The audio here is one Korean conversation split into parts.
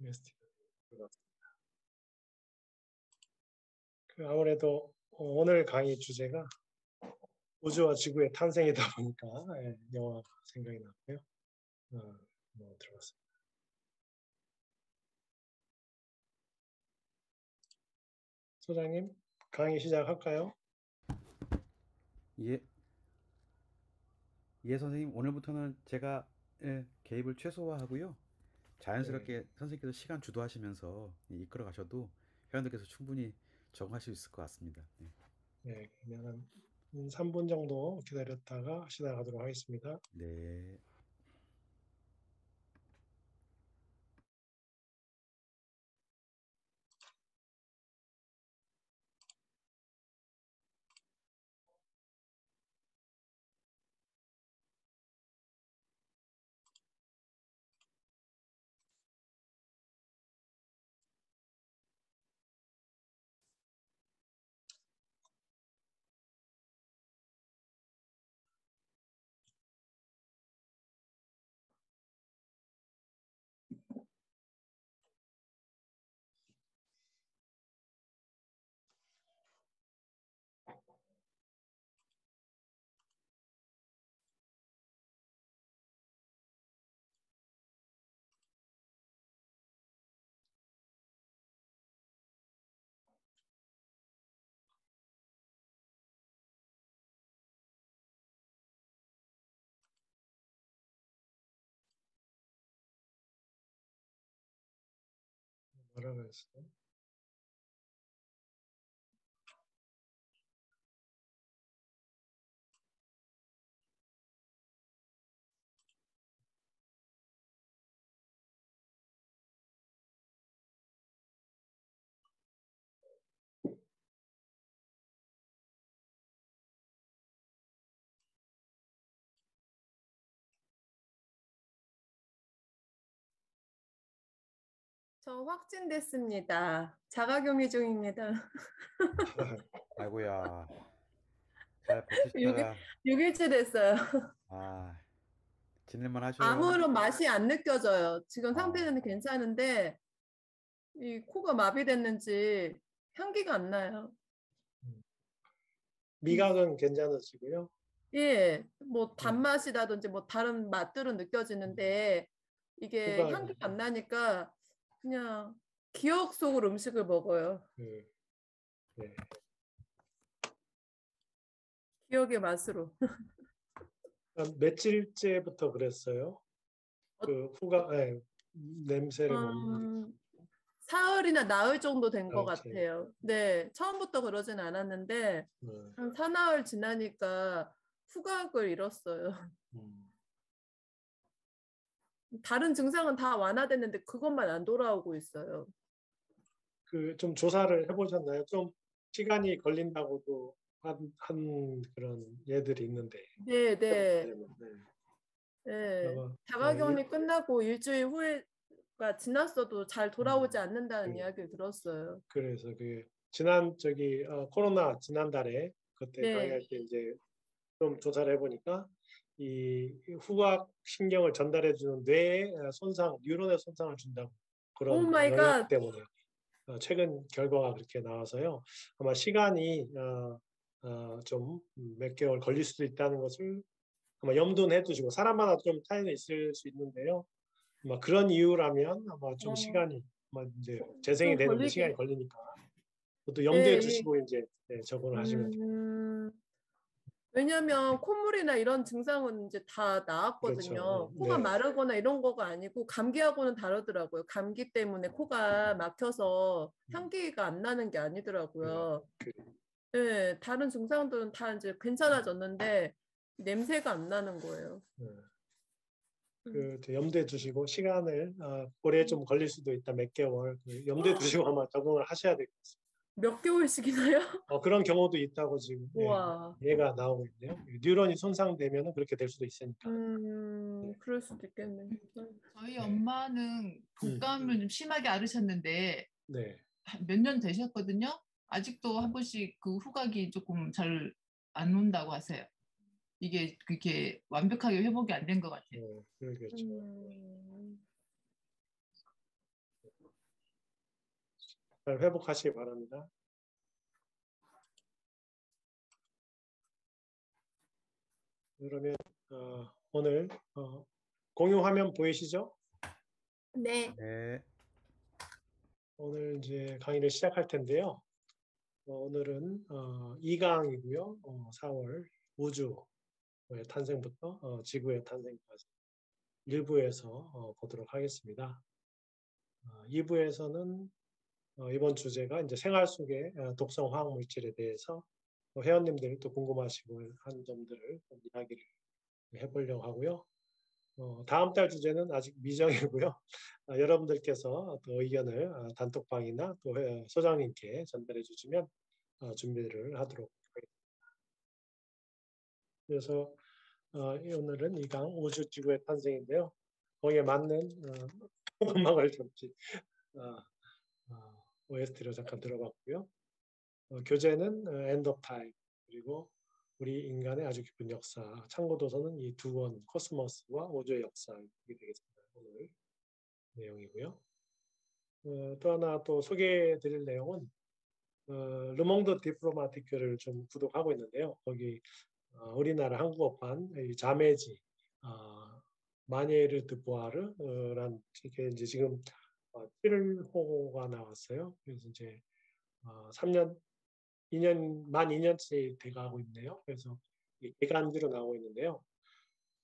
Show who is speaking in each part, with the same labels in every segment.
Speaker 1: UST가 들어갔습니다. 아무래도 오늘 강의 주제가 우주와 지구의 탄생이다 보니까 영화가 생각이 났고요. 들어갔습니다. 소장님, 강의 시작할까요?
Speaker 2: 예, 선생님, 오늘부터는 제가 개입을 최소화하고요. 자연스럽게 선생님께서 시간 주도하시면서 이끌어 가셔도 회원들께서 충분히 적응할 수 있을 것 같습니다.
Speaker 1: 네, 그러면 3분 정도 기다렸다가 시작하도록 하겠습니다.
Speaker 2: 네.
Speaker 1: 뭐라고 했어요?
Speaker 3: 저 확진됐습니다. 자가격리 중입니다.
Speaker 2: 아이고야. 잘
Speaker 3: 6일,
Speaker 2: 버티시다가
Speaker 3: 6일째 됐어요.
Speaker 2: 지낼만 하셔요.
Speaker 3: 아무런 맛이 안 느껴져요. 지금
Speaker 2: 아,
Speaker 3: 상태는 괜찮은데 이 코가 마비됐는지 향기가 안 나요.
Speaker 1: 미각은 괜찮으시고요.
Speaker 3: 예, 뭐 단맛이라든지 뭐 다른 맛들은 느껴지는데 이게
Speaker 1: 후각은
Speaker 3: 향기가 안 나니까 그냥 기억 속으로 음식을 먹어요.
Speaker 1: 네.
Speaker 3: 기억의 맛으로.
Speaker 1: 며칠째부터 그랬어요. 그 후각, 냄새를 맡는 게
Speaker 3: 사흘이나 나흘 정도 된 것
Speaker 1: 나흘째.
Speaker 3: 같아요. 네, 처음부터 그러진 않았는데 한 사나흘 지나니까 후각을 잃었어요. 다른 증상은 다 완화됐는데 그것만 안 돌아오고 있어요.
Speaker 1: 좀 조사를 해보셨나요? 좀 시간이 걸린다고도 한 그런 예들이 있는데.
Speaker 3: 네, 네. 네.
Speaker 1: 아마,
Speaker 3: 자가격리 끝나고 일주일 후에가 지났어도 잘 돌아오지 않는다는
Speaker 1: 그,
Speaker 3: 이야기를 들었어요.
Speaker 1: 그래서 코로나 지난달에 그때
Speaker 3: 네.
Speaker 1: 강의할 때 이제 좀 조사를 해보니까 이 후각 신경을 전달해주는 뇌에 손상, 뉴런의 손상을 준다고
Speaker 3: 오
Speaker 1: 그런
Speaker 3: 마이
Speaker 1: 영향
Speaker 3: 갓.
Speaker 1: 때문에 최근 결과가 그렇게 나와서요. 아마 시간이 좀 몇 개월 걸릴 수도 있다는 것을 아마 염두는 해두시고 사람마다 좀 차이는 있을 수 있는데요. 아마 그런 이유라면 아마 좀
Speaker 3: 어,
Speaker 1: 시간이 아마 이제 재생이
Speaker 3: 좀
Speaker 1: 되는데 시간이
Speaker 3: 걸리게.
Speaker 1: 걸리니까 그것도 염두에
Speaker 3: 네, 이-
Speaker 1: 두시고 이제 적응을 하시면 돼요.
Speaker 3: 음, 왜냐면 콧물이나 이런 증상은 이제 다
Speaker 1: 그렇죠.
Speaker 3: 나았거든요. 코가
Speaker 1: 네.
Speaker 3: 마르거나 이런 거가 아니고 감기하고는 다르더라고요. 감기 때문에 코가 막혀서 향기가 안 나는 게
Speaker 1: 네.
Speaker 3: 아니더라고요.
Speaker 1: 그,
Speaker 3: 네, 다른 증상들은 다 이제 괜찮아졌는데 냄새가 안 나는 거예요.
Speaker 1: 네.
Speaker 3: 음.
Speaker 1: 염두에 두시고 시간을 오래 좀 걸릴 수도 있다 몇 개월 염두에 두시고 아마 적응을 하셔야 될 것 같습니다.
Speaker 3: 몇 개월씩이나요?
Speaker 1: 그런 경우도 있다고 지금
Speaker 3: 우와.
Speaker 1: 얘가 나오고 있네요. 뉴런이 손상되면 그렇게 될 수도 있으니까. 네.
Speaker 3: 그럴 수도 있겠네.
Speaker 4: 저희
Speaker 1: 네.
Speaker 4: 엄마는 독감을 좀 심하게 앓으셨는데
Speaker 1: 네.
Speaker 4: 몇 년 되셨거든요. 아직도 한 번씩 그 후각이 조금 잘 안 온다고 하세요. 이게 그렇게 완벽하게 회복이 안 된 것 같아요.
Speaker 1: 그러겠죠.
Speaker 3: 음,
Speaker 1: 잘 회복하시기 바랍니다. 그러면 오늘 공유 화면 보이시죠?
Speaker 3: 네.
Speaker 2: 네.
Speaker 1: 오늘 이제 강의를 시작할 텐데요. 오늘은 2강이고요. 4월 우주의 탄생부터 지구의 탄생까지 1부에서 보도록 하겠습니다. 2부에서는 이번 주제가 이제 생활 속의 독성 화학 물질에 대해서 회원님들이 또 궁금하시고 한 점들을 좀 이야기를 해보려고 하고요. 다음 달 주제는 아직 미정이고요. 여러분들께서 또 의견을 단톡방이나 또 소장님께 전달해 주시면 준비를 하도록 하겠습니다. 그래서 오늘은 2강 우주지구의 탄생인데요. 거기에 맞는 음악을 잠시 OST로 잠깐 들어봤고요. 교재는 End of Time 그리고 우리 인간의 아주 깊은 역사, 참고도서는 이 두 권 코스모스와 우주의 역사 이게 되겠습니다. 오늘 내용이고요. 또 하나 또 소개해드릴 내용은 르몽드 디플로마티크를 좀 구독하고 있는데요. 거기 우리나라 한국어판 자매지 마니에르 드부아르란 이게 이제 지금 7호가 나왔어요. 그래서 이제 3년 2년 만 2년째 돼가고 있네요. 그래서 개간지로 나오고 있는데요.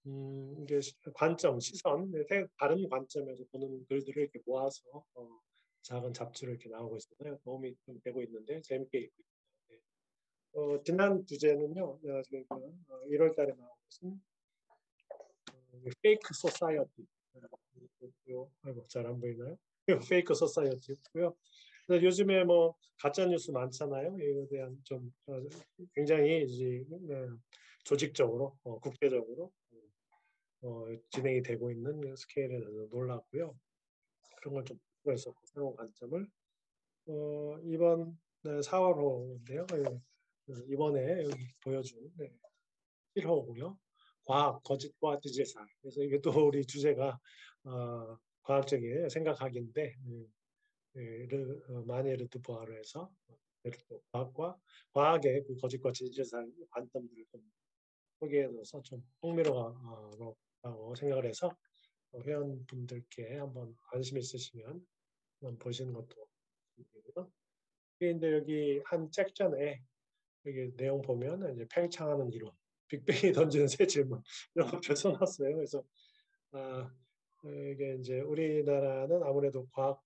Speaker 1: 이게 관점, 시선, 다른 관점에서 보는 글들을 이렇게 모아서 작은 잡지로 이렇게 나오고 있어요. 도움이 좀 되고 있는데 재밌게 읽고 있습니다. 지난 주제는요, 지금 1월달에 나온 것은 페이크 소사이어티. 아이고 잘 안 보이나요? 페이크 소사이어티고요. 요즘에 뭐 가짜 뉴스 많잖아요. 이에 대한 좀 굉장히 이제 조직적으로 국제적으로 진행이 되고 있는 스케일에 놀랐고요. 그런 걸 좀 보고 있었고 새로운 관점을 이번 4월호인데요. 이번에 여기 보여준 1호고요. 과학, 거짓과 지제살. 그래서 이게 또 우리 주제가 과학적인 생각하기인데 마니에르 드부아르에서 과학과 과학의 그 거짓과 진실사의 관점들을 좀 소개해줘서 좀 흥미로워하고 생각을 해서 회원분들께 한번 관심 있으시면 한번 보시는 것도 좋고요. 근데 여기 한 섹션에 여기 내용 보면 이제 팽창하는 이론, 빅뱅이 던지는 새 질문 이런 거 써놨어요. 그래서 이게 이제 우리나라는 아무래도 과학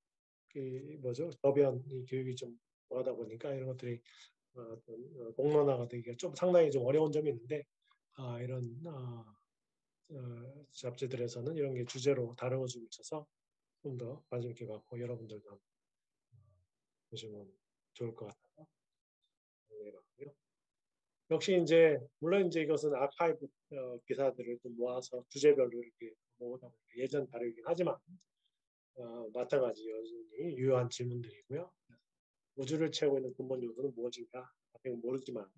Speaker 1: 뭐죠 저변 이 교육이 좀 하다 보니까 이런 것들이 공론화가 되기가 좀 상당히 좀 어려운 점이 있는데 이런 잡지들에서는 이런 게 주제로 다루어지고 있어서 좀 더 관심 있게 받고 여러분들도 보시면 좋을 것 같아서 해봤고요. 역시 이제 물론 이제 이것은 아카이브 기사들을 좀 모아서 주제별로 이렇게 모으다 보니까 예전 다르긴 하지만 마찬가지 여전히 유효한 질문들이고요. 우주를 채우고 있는 근본 요소는 무엇인가? 아직 모르지만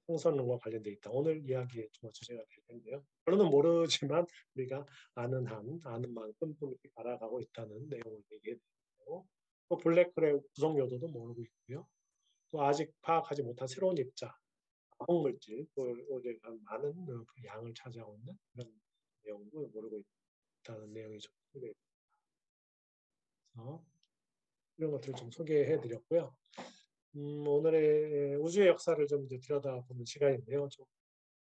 Speaker 1: 통선론과 관련돼 있다. 오늘 이야기의 주제가 될 텐데요. 결론은 모르지만 우리가 아는 만큼 좀 이렇게 알아가고 있다는 내용을 얘기해 드리고 또 블랙홀의 구성 요소도 모르고 있고요. 또 아직 파악하지 못한 새로운 입자, 화학물질, 또 많은 그 양을 차지하고 있는 그런 내용도 모르고 있다는 내용이 좀 소개해 드립니다. 이런 것들을 좀 소개해 드렸고요. 오늘의 우주의 역사를 좀 이제 들여다보는 시간인데요. 좀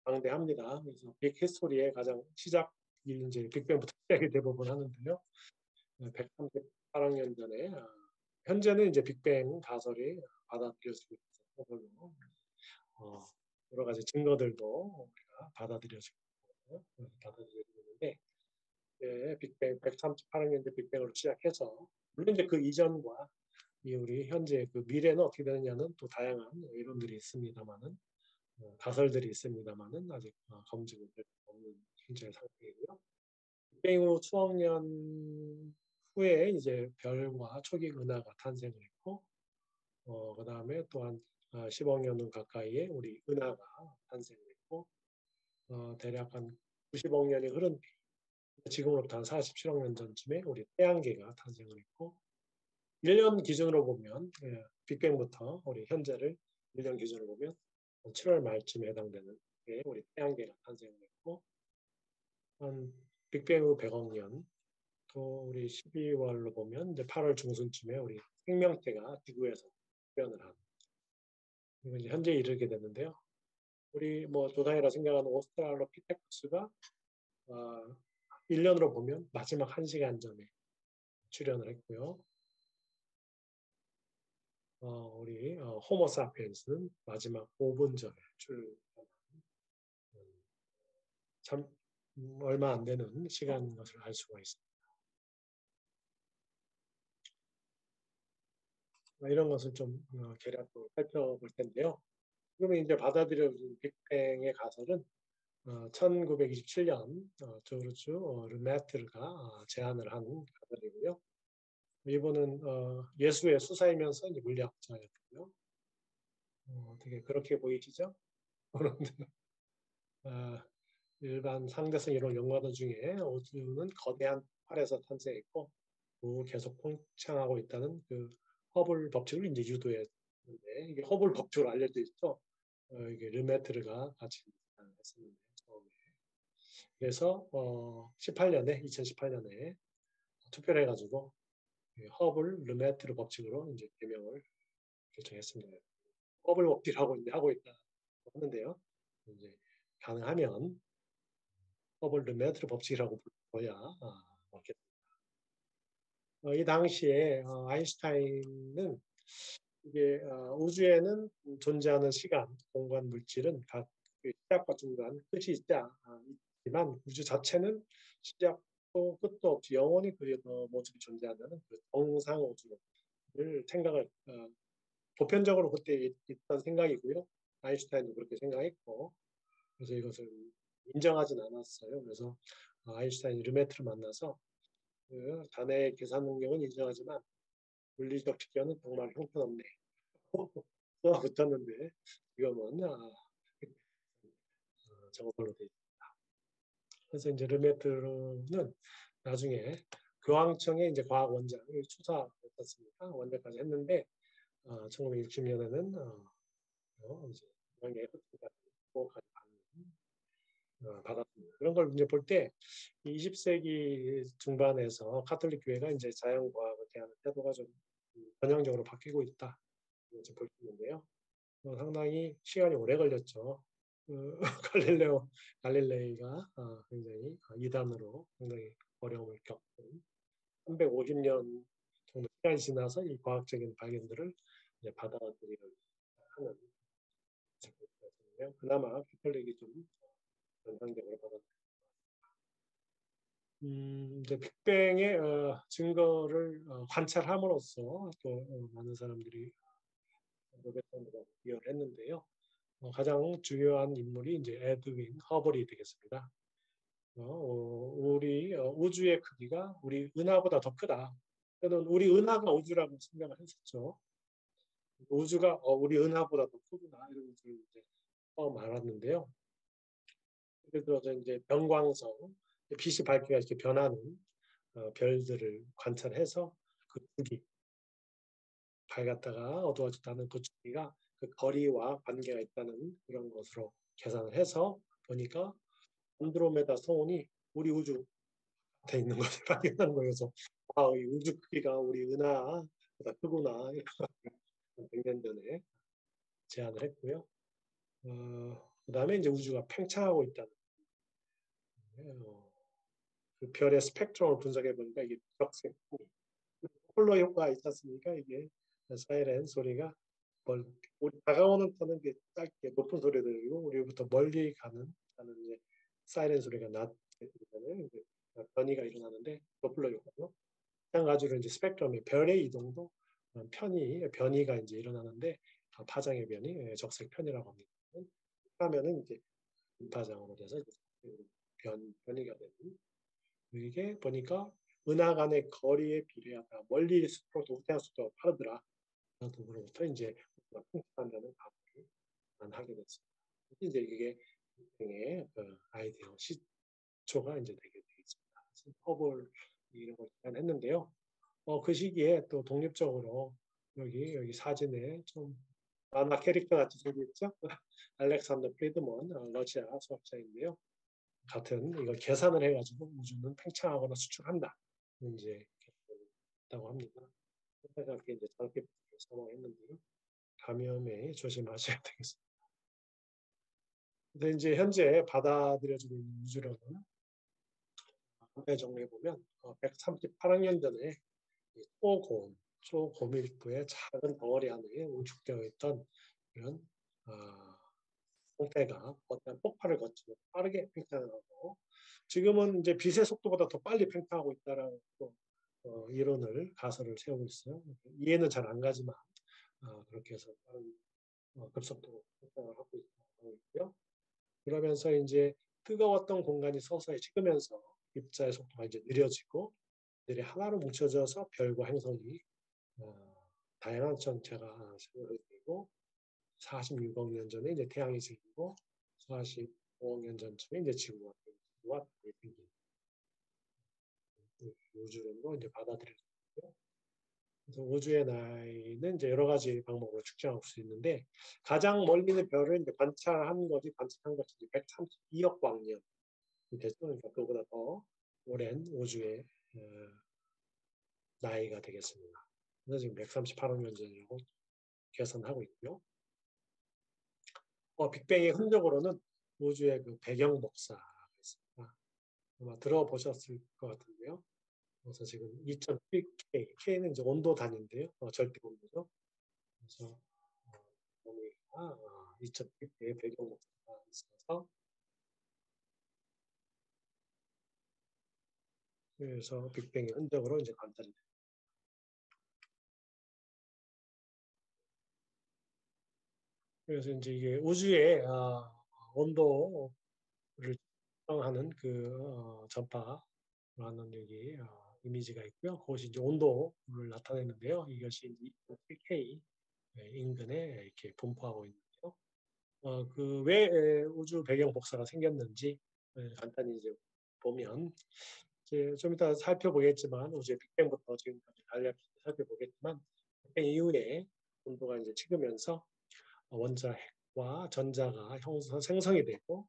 Speaker 1: 방대합니다. 그래서 빅 히스토리의 가장 시작이 이제 빅뱅부터 시작이 대부분 하는데요. 138억 년 전에 현재는 이제 빅뱅 가설이 받아들여지고 있어서 여러 가지 증거들도 우리가 받아들여지고 있는데 빅뱅 138억 년 전 빅뱅으로 시작해서 물론 이제 그 이전과 우리 현재 그 미래는 어떻게 되느냐는 또 다양한 이론들이 있습니다만은 가설들이 있습니다만은 아직 검증이 없는 현재 상태이고요. 빅뱅 후 수억 년 후에 이제 별과 초기 은하가 탄생을 했고, 그 다음에 또한 10억 년 후 가까이에 우리 은하가 탄생을 했고, 대략 한 90억 년이 흐른 뒤, 지금으로부터 한 47억 년 전쯤에 우리 태양계가 탄생을 했고, 1년 기준으로 보면 빅뱅부터 우리 현재를 1년 기준으로 보면 7월 말쯤에 해당되는 게 우리 태양계가 탄생했고 한 빅뱅 후 100억 년 또 우리 12월로 보면 이제 8월 중순쯤에 우리 생명체가 지구에서 출현을 한 이거 이제 현재에 이르게 됐는데요. 우리 뭐 조상이라 생각하는 오스트랄로피테쿠스가 1년으로 보면 마지막 1시간 전에 출현을 했고요. 우리 호모사피엔스는 마지막 5분 전에 출현한 참 얼마 안 되는 시간인 것을 알 수가 있습니다. 이런 것을 좀 계략적으로 살펴볼 텐데요. 지금 이제 받아들여진 빅뱅의 가설은 1927년 조르주 르메트르가 제안을 한 가설이고요. 이분은 예수의 수사이면서 이제 물리학자였고요. 어떻게 그렇게 보이시죠? 그런데 일반 상대성 이론 연구하던 중에 우주는 거대한 팔에서 탄생했고 계속 팽창하고 있다는 그 허블 법칙을 이제 유도했는데 이게 허블 법칙으로 알려져 있죠. 이게 르메트르가 같이 했었는데 처음에. 그래서 2018년에 투표를 해가지고 허블 르메트르 법칙으로 이제 개명을 결정했습니다. 허블 법칙하고 이제 하고 있다 하는데요. 이제 가능하면 허블 르메트르 법칙이라고 불러야 맞겠습니다. 이 당시에 아인슈타인은 이게 우주에는 존재하는 시간, 공간, 물질은 각 시작과 중간, 끝이 있지만 우주 자체는 시작도 끝도 없이 영원히 그 모습이 존재한다는 그 정상 우주를 생각을 보편적으로 그때 있던 생각이고요. 아인슈타인도 그렇게 생각했고 그래서 이것을 인정하진 않았어요. 그래서 아인슈타인이 르메트를 만나서 그 자네의 계산 능력은 인정하지만 물리적 직견은 정말 형편없네. 또 붙었는데 지금은 저걸로 돼 있습니다. 그래서 이제 르메트르는 나중에 교황청의 이제 과학 원장이 추사였었습니다. 원장까지 했는데 1960년에는 이제 교황의 흑흑까지 받았습니다. 그런 걸 이제 볼 때 20세기 중반에서 카톨릭 교회가 이제 자연과학을 대하는 태도가 좀 전향적으로 바뀌고 있다. 이렇게 볼 수 있는데요. 상당히 시간이 오래 걸렸죠. 갈릴레이가 굉장히 이단으로 상당히 어려움을 겪은 350년 정도 시간이 지나서 이 과학적인 발견들을 이제 받아들이는 하는 그나마 카톨릭이 좀 전향적으로 받아들였습니다. 이제 빅뱅의 증거를 관찰함으로써 또 많은 사람들이 노벨상으로 기여를 했는데요. 가장 중요한 인물이 이제 에드윈 허블이 되겠습니다. 우리 우주의 크기가 우리 은하보다 더 크다. 저는 우리 은하가 우주라고 생각을 했었죠. 우주가 우리 은하보다 더 크구나 이런 것을 이제 처음 알았는데요. 그래서 이제 변광성, 빛이 밝기가 이렇게 변하는 별들을 관찰해서 그 주기, 밝았다가 어두워졌다는 그 주기가 그 거리와 관계가 있다는 그런 것으로 계산을 해서 보니까 안드로메다 성운이 우리 우주 돼 있는 것을 발견하는 거예요. 그래서 이 우주 크기가 우리 은하보다 크구나 이런 100년 전에 제안을 했고요. 그 다음에 이제 우주가 팽창하고 있다는 그 별의 스펙트럼을 분석해 보니까 이게 적색 폴로 효과가 있지 않습니까? 이게 사이렌 소리가 우리 다가오는 터는 짧게 높은 소리 들리고 우리부터 멀리 가는 이제 사이렌 소리가 낮으면 변이가 일어나는데 도플러 효과로 마찬가지로 이제 스펙트럼의 별의 이동도 변이가 이제 일어나는데 파장의 변이 적색 편이라고 합니다. 하면은 이제 파장으로 돼서 변이가 되는 이게 보니까 은하 간의 거리에 비례하다 멀리일수록 우태양수도 빠르더라. 그로부터 이제 풍성한다는 가설을 하게 됐습니다. 이제 이게 그 아이디어 시초가 이제 되게 되겠습니다. 허블 이런 걸 제안했는데요. 그 시기에 또 독립적으로 여기 사진에 좀 만화 캐릭터 같이 생겼죠? 알렉산더 프리드먼 러시아 수학자인데요. 같은 이걸 계산을 해가지고 우주는 팽창하거나 수축한다. 이제 있다고 합니다. 그렇게 이제 저렇게 사망했는데요. 감염에 조심하셔야 되겠습니다. 근데 이제 현재 받아들여지고 있는 우주론은 한번 정리해 보면 138억 년 전에 초고밀도의 작은 덩어리 안에 우축되어 있던 이런 상태가 어떤 폭발을 거치고 빠르게 팽창을 하고 지금은 이제 빛의 속도보다 더 빨리 팽창하고 있다라는 이론을 가설을 세우고 있어요. 이해는 잘 안 가지만 그렇게 해서 빠른 급속도로 팽창을 하고 있고요. 그러면서 이제 뜨거웠던 공간이 서서히 식으면서 입자의 속도가 이제 느려지고 들이 하나로 뭉쳐져서 별과 행성이 다양한 전체가 생성이 되고 46억 년 전에 이제 태양이 생기고 45억 년 전쯤에 이제 지구가 생긴 우주론도 이제 받아들여졌고요. 그래서 우주의 나이는 이제 여러 가지 방법으로 측정할 수 있는데 가장 멀리 있는 별을 이제 관찰한 것이 132억 광년 됐죠. 그러니까 그보다 더 오랜 우주의 나이가 되겠습니다. 그래서 지금 138억 년 전이라고 계산하고 있고요. 빅뱅의 흔적으로는 우주의 그 배경 복사가 있습니다. 아마 들어보셨을 것 같은데요. 그래서 지금 2.7K, K는 이제 온도 단위인데요. 절대 온도죠. 그래서 오메가 2.7K의 배경 복사가 있어서 그래서 빅뱅의 흔적으로 이제 관찰이 됩니다. 그래서 이제 이게 우주의 온도를 측정하는 그 전파라는 여기 이미지가 있고요. 그것이 이제 온도를 나타내는데요. 이것이 2.7K 인근에 이렇게 분포하고 있는데요. 그 왜 우주 배경 복사가 생겼는지 간단히 이제 보면 이제 좀 이따 살펴보겠지만 우주의 빅뱅부터 지금까지 간략히 살펴보겠지만 빅뱅 이후에 온도가 이제 식으면서 원자 핵과 전자가 생성이 되고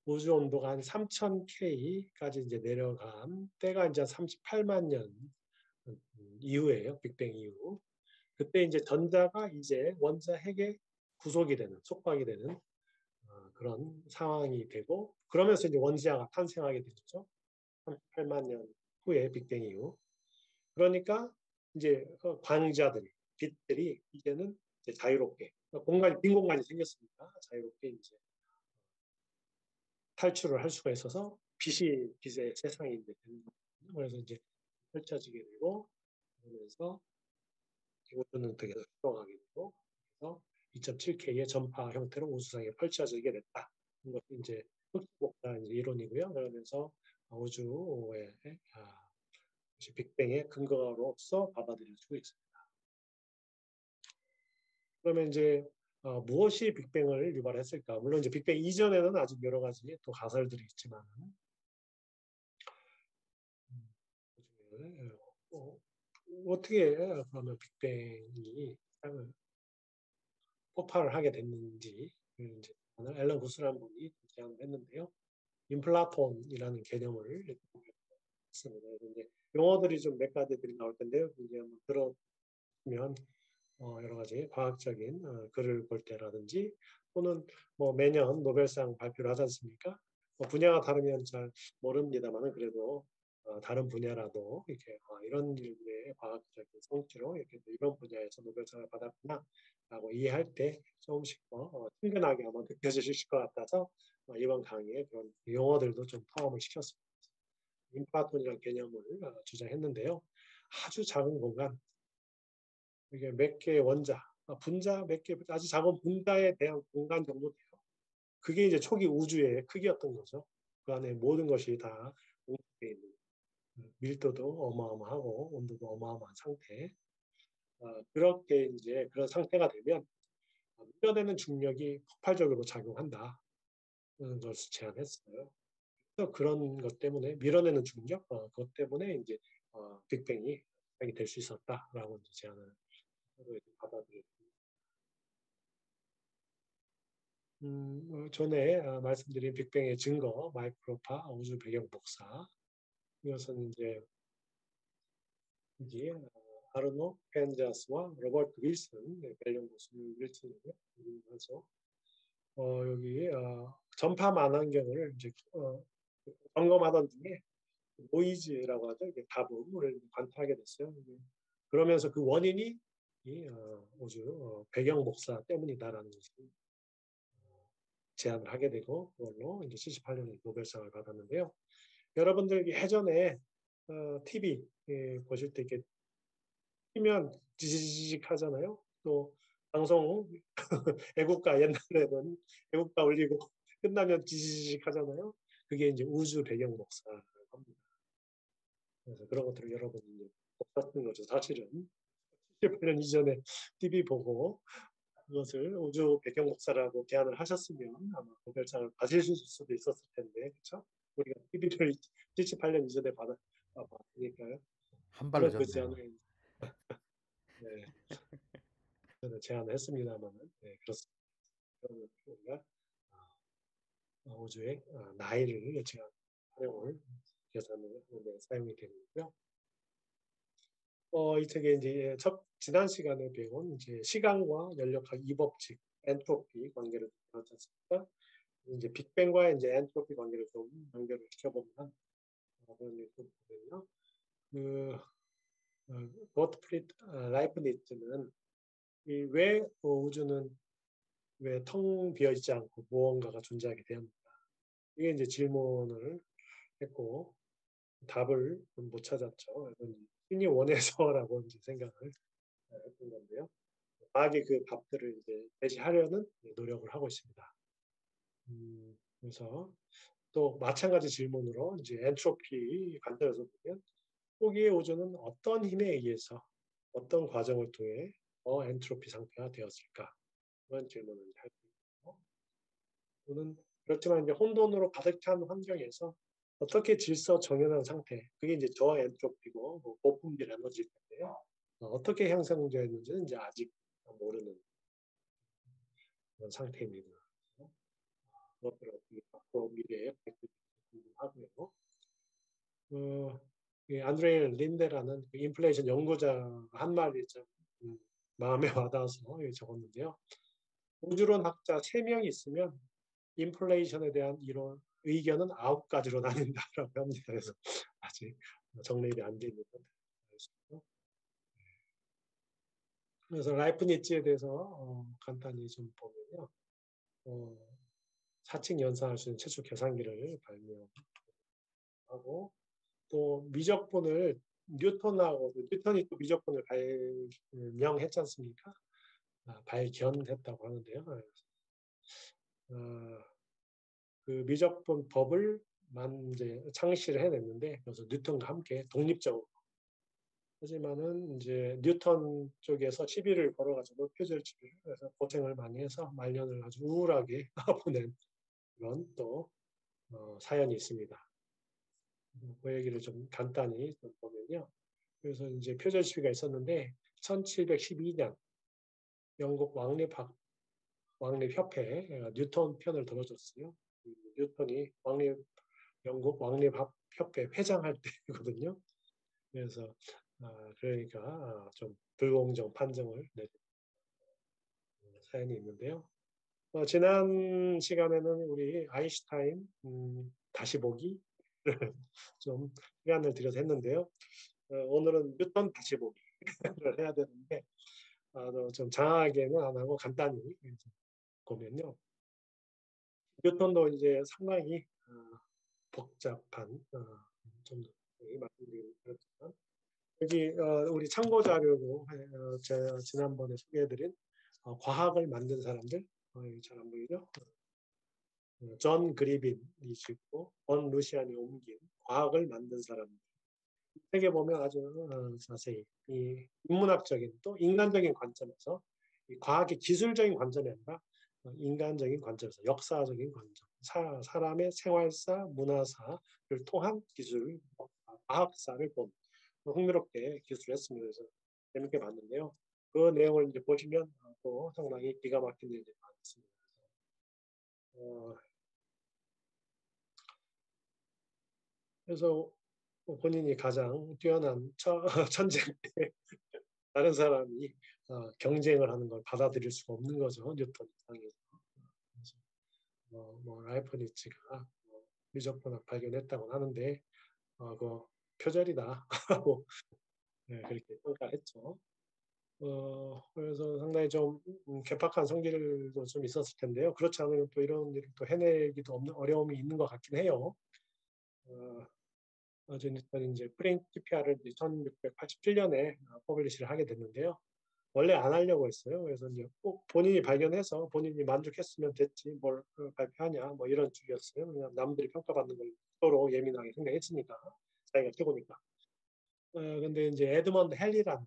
Speaker 1: 우주 온도가 한 3000K까지 이제 내려간 때가 이제 38만 년 이후에요. 빅뱅 이후. 그때 이제 전자가 이제 원자 핵에 구속이 되는, 속박이 되는 그런 상황이 되고 그러면서 이제 원자가 탄생하게 되죠. 38만 년 후에 빅뱅 이후. 그러니까 이제 광자들이, 빛들이 이제는 이제 자유롭게 빈 공간이 생겼으니까 자유롭게 이제 탈출을 할 수가 있어서 빛의 세상이 이제 되는 거예요. 그래서 이제 펼쳐지게 되고 그러면서 우주는 되게 흘러가게 되고 그래서 2.7K의 전파 형태로 우주상에 펼쳐지게 됐다. 이것이 이제 흑수복사 이론이고요. 그러면서 우주의 빅뱅의 근거로서 받아들여지고 있습니다. 그러면 이제 무엇이 빅뱅을 유발했을까? 물론 이제 빅뱅 이전에는 아직 여러 가지 또 가설들이 있지만 어떻게 그러면 빅뱅이 폭발을 하게 됐는지 이제 앨런 구스라는 분이 제안을 했는데요. 인플라톤이라는 개념을 했습니다. 이제 용어들이 좀 몇 가지들이 나올 텐데요. 이제 한번 들어보면 여러 가지 과학적인 글을 볼 때라든지 또는 뭐 매년 노벨상 발표를 하지 않습니까? 분야가 다르면 잘 모릅니다만 그래도 다른 분야라도 이렇게 이런 일의 과학적인 성취로 이렇게 이런 분야에서 노벨상을 받았구나라고 이해할 때 조금씩 더 친근하게 아마 느껴지실 것 같아서 이번 강의에 그런 용어들도 좀 포함을 시켰습니다. 인플라톤이라는 개념을 주장했는데요. 아주 작은 공간, 이게 몇 개의 원자, 분자 몇 개, 아주 작은 분자에 대한 공간 정도 돼요. 그게 이제 초기 우주의 크기였던 거죠. 그 안에 모든 것이 다 뭉쳐 있는 밀도도 어마어마하고 온도도 어마어마한 상태. 그렇게 이제 그런 상태가 되면 밀어내는 중력이 폭발적으로 작용한다. 그런 것을 제안했어요. 그래서 그런 것 때문에 밀어내는 중력, 그것 때문에 이제 빅뱅이 될 수 있었다라고 이제 제안을 받아들였습니다. 전에 말씀드린 빅뱅의 증거, 마이크로파 우주 배경 복사. 이것은 이제 아르노 펜자스와 로버트 윌슨, 밸런 교수 윌슨이고요. 하죠. 여기 전파 망원경을 이제 점검하던 중에 노이즈라고 하죠. 이게 가부를 관찰하게 됐어요. 그러면서 그 원인이 이 우주 배경 복사 때문이다라는 것을 제안을 하게 되고 그걸로 이제 78년에 노벨상을 받았는데요. 여러분들 예전에 TV 보실 때 이렇게 키면 지지직 하잖아요. 또 방송 애국가 옛날에는 애국가 올리고 끝나면 지지직 하잖아요. 그게 이제 우주 배경 복사라고 합니다. 그래서 그런 것들을 여러분이 이제 복사 쓰는 거죠. 사실은 78년 이전에 TV 보고 그것을 우주 배경 복사라고 제안을 하셨으면 아마 노벨상을 받으실 수도 있었을 텐데, 그렇죠? 우리가 TV를 78년 이전에 받았으니까요.
Speaker 2: 한 발로
Speaker 1: 그
Speaker 2: 졌네요.
Speaker 1: 제안을 네, 저는 제안을 했습니다만은 네, 그렇습니다. 그러면 우리가 우주의 나이를 예측한 활용을 계산을 하는데 사용이 되고요. 이 책에 이제 지난 시간에 배운 이제 시간과 연력학 이법칙, 엔트로피 관계를 배웠습니다. 이제 빅뱅과의 이제 엔트로피 관계를 좀 연결을 시켜보면 그런 얘기를 보면요. 고트프리드 라이프니츠는 왜 우주는 왜 텅 비어 있지 않고 무언가가 존재하게 되었는가? 이게 이제 질문을 했고 답을 못 찾았죠. 신이 원해서라고 이제 생각을 했던 건데요. 과학의 그 답들을 이제 제시하려는 노력을 하고 있습니다. 그래서 또 마찬가지 질문으로 이제 엔트로피 관점에서 보면 초기의 우주는 어떤 힘에 의해서 어떤 과정을 통해 엔트로피 상태가 되었을까? 그런 질문을 할 수 있고 또는 그렇지만 이제 혼돈으로 가득 찬 환경에서 어떻게 질서 정연한 상태, 그게 이제 저엔트로피고 뭐 고품질 에너지일 텐데요. 어떻게 형성되었는지는 이제 아직 모르는 그런 상태입니다. 그것들을 어떻게 앞으로 미래에 궁금하고요. 안드레 린데라는 그 인플레이션 연구자가 한 말이 좀 마음에 와닿아서 적었는데요. 우주론 학자 3명이 있으면 인플레이션에 대한 이론 의견은 9가지로 나뉜다라고 합니다. 그래서 아직 정립이 안 돼 있는 것같습니다. 그래서 라이프니츠에 대해서 간단히 좀 보면요. 사칙 연산할 수 있는 최초 계산기를 발명하고 또 미적분을 뉴턴이 또 미적분을 발명했지 않습니까? 발견했다고 하는데요. 그 미적분 법을 이제 창시를 해냈는데 그래서 뉴턴과 함께 독립적으로 하지만은 이제 뉴턴 쪽에서 시비를 걸어가지고 표절치를 해서 고생을 많이 해서 말년을 아주 우울하게 보낸 그런 또 사연이 있습니다. 그 얘기를 좀 간단히 좀 보면요. 그래서 이제 표절 시비가 있었는데 1712년 영국 왕립협회에 뉴턴 편을 들어줬어요. 뉴턴이 영국 왕립협회 회장할 때거든요. 그래서 그러니까 좀 불공정 판정을 내린 사연이 있는데요. 지난 시간에는 우리 아인슈타인 다시 보기를 좀 시간을 들여서 했는데요. 오늘은 뉴턴 다시 보기를 해야 되는데 좀 장하게는 안 하고 간단히 보면요. 뉴턴도 이제 상당히 복잡한 좀 말씀드리긴 그렇지만 여기 우리 참고 자료로 제가 지난번에 소개해드린 과학을 만든 사람들 잘 안 보이죠? 존 그리빈이시고 본 루시안이 옮긴 과학을 만든 사람들 책에 보면 아주 자세히 이 인문학적인 또 인간적인 관점에서 이 과학의 기술적인 관점이 아니라 인간적인 관점에서 역사적인 관점, 사람의 생활사, 문화사를 통한 기술, 과학사를 본 흥미롭게 기술했습니다. 그래서 재밌게 봤는데요. 그 내용을 이제 보시면 또 상당히 기가 막힌 일이 많습니다. 그래서 본인이 가장 뛰어난 천재인데 다른 사람이 경쟁을 하는 걸 받아들일 수가 없는 거죠. 뉴턴 이상에서. 라이프니츠가 미적분학 발견했다고 하는데 그 표절이다 하고 네, 그렇게 평가했죠. 그래서 상당히 좀 괴팍한 성질도 좀 있었을 텐데요. 그렇지 않으면 또 이런 일을 또 해내기도 없는 어려움이 있는 것 같긴 해요. 뉴턴이 이제 프린시피아를 1687년에 퍼블리시를 하게 됐는데요. 원래 안 하려고 했어요. 그래서 이제 꼭 본인이 발견해서 본인이 만족했으면 됐지 뭘 발표하냐 뭐 이런 주의였어요. 그냥 남들이 평가받는 걸 서로 예민하게 생각했으니까 자기가 최고니까. 근데 이제 에드먼드 헨리라는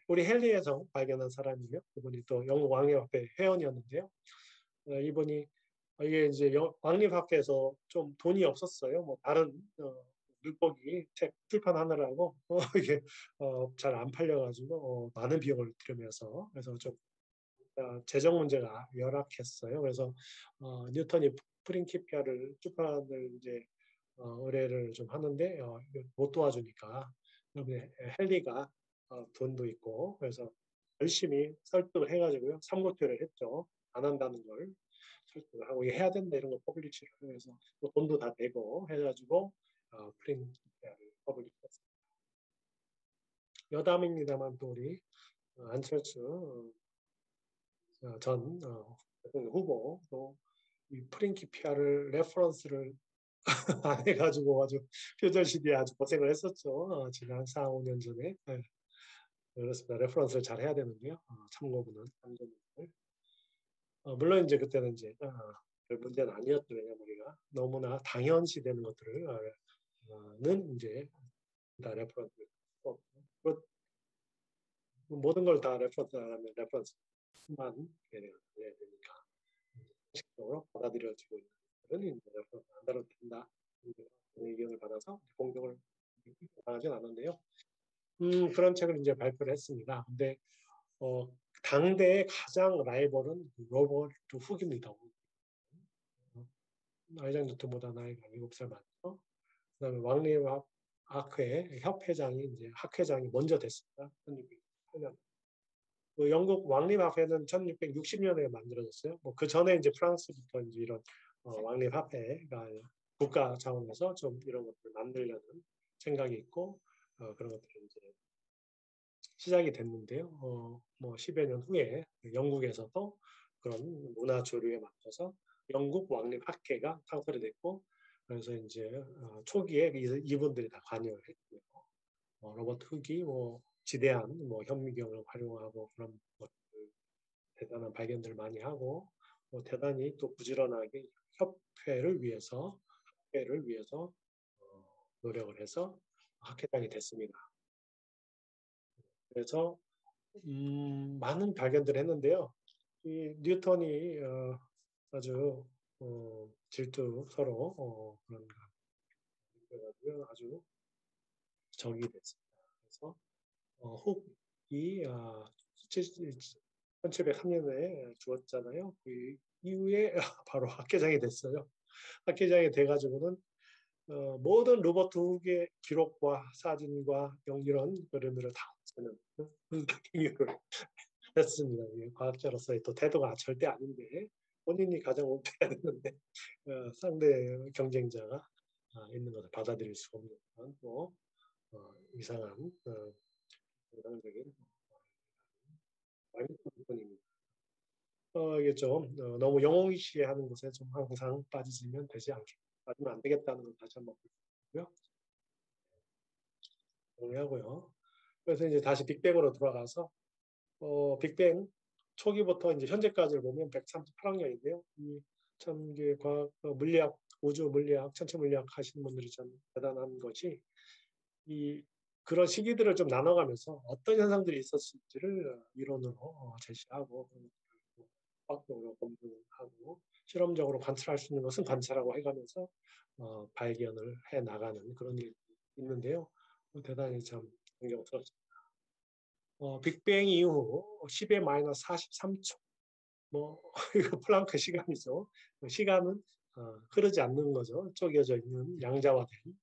Speaker 1: 우리 헨리에서 발견한 사람이에요. 그분이 또 영국 왕립학회 회원이었는데요. 이분이 이게 이제 왕립학회에서 좀 돈이 없었어요. 뭐 다른 물고기 책 출판하느라고 이게 잘 안 팔려가지고 많은 비용을 들이면서 그래서 좀 재정 문제가 열악했어요. 그래서 뉴턴이 프린키피아를 출판을 이제 의뢰를 좀 하는데 못 도와주니까 그다음에 헨리가 돈도 있고 그래서 열심히 설득을 해가지고요. 삼고퇴를 했죠. 안 한다는 걸 설득을 하고 이게 해야 된다 이런 거 퍼블리시를 해서 돈도 다 내고 해가지고 프린키피아를 퍼블리시했습니다. 여담입니다만 또 우리 안철수 전 대통령 후보도 이 프린키피아를 레퍼런스를 안 해가지고 아주 표절 시대에 아주 고생을 했었죠. 지난 4, 5년 전에. 네. 그렇습니다. 레퍼런스를 잘 해야 되는데요. 참고문을. 물론 이제 그때는 이제 별 문제는 아니었죠. 왜냐면 우리가 너무나 당연시 되는 것들을 는 이제 다 레퍼런스 모든 걸 다 레퍼런스 하면 레퍼런스만 해야 되니까 식적으로 받아들여지고 있는 것들은 이제 레퍼런스 안 다뤄도 된다. 의견을 받아서 공격을 당하진 않았는데요. 그런 책을 이제 발표를 했습니다. 근데 당대의 가장 라이벌은 로버트 훅입니다. 아이작 뉴턴보다 나이가 7살 많죠. 그다음에 왕립학회 협회장이 이제 학회장이 먼저 됐습니다. 1608년. 그 영국 왕립학회는 1660년에 만들어졌어요. 뭐 그 전에 이제 프랑스부터 이제 이런 왕립학회가 국가 차원에서 좀 이런 것들을 만들려는 생각이 있고 그런 것들이 이제 시작이 됐는데요. 뭐 10여 년 후에 영국에서도 그런 문화 조류에 맞춰서 영국 왕립학회가 창설이 됐고 그래서 이제 초기에 이분들이 다 관여를 했고요. 로버트 훅이 뭐 지대한 뭐 현미경을 활용하고 그런 것들 대단한 발견들을 많이 하고 대단히 또 부지런하게 협회를 위해서 노력을 해서 학회장이 됐습니다. 그래서 많은 발견들을 했는데요. 이 뉴턴이 아주 질투 서로 그런 그래가지고 아주 적이 됐습니다. 그래서 훅이 1703년에 죽었잖아요. 그 이후에 바로 학회장이 됐어요. 학회장이 돼가지고는 모든 로버트 훅의 기록과 사진과 이런 그림들을 다 쓰는 행위를 했습니다. 과학자로서의 또 태도가 절대 아닌데 본인이 가장 옳대야 되는데 상대 경쟁자가 있는 것을 받아들일 수가 없는 뭐 이상한 이상적인 부분입니다. 이게 좀 너무 영웅시하는 것에 좀 항상 빠지면 되지 않겠다. 빠지면 안 되겠다는 걸 다시 한번 보고요. 정리하고요. 그래서 이제 다시 빅뱅으로 돌아가서 빅뱅 초기부터 이제 현재까지를 보면 138학년인데요. 참 이게 과학, 물리학, 우주 물리학, 천체 물리학 하시는 분들이 참 대단한 것이 그런 시기들을 좀 나눠가면서 어떤 현상들이 있었을지를 이론으로 제시하고 과학적으로 검증하고 실험적으로 관찰할 수 있는 것은 관찰하고 해가면서 발견을 해 나가는 그런 일이 있는데요. 대단히 참 존경스럽습니다. 빅뱅 이후 10의 마이너스 43초. 뭐 이거 플랑크 시간이죠. 시간은 흐르지 않는 거죠. 쪼개져 있는 양자화된.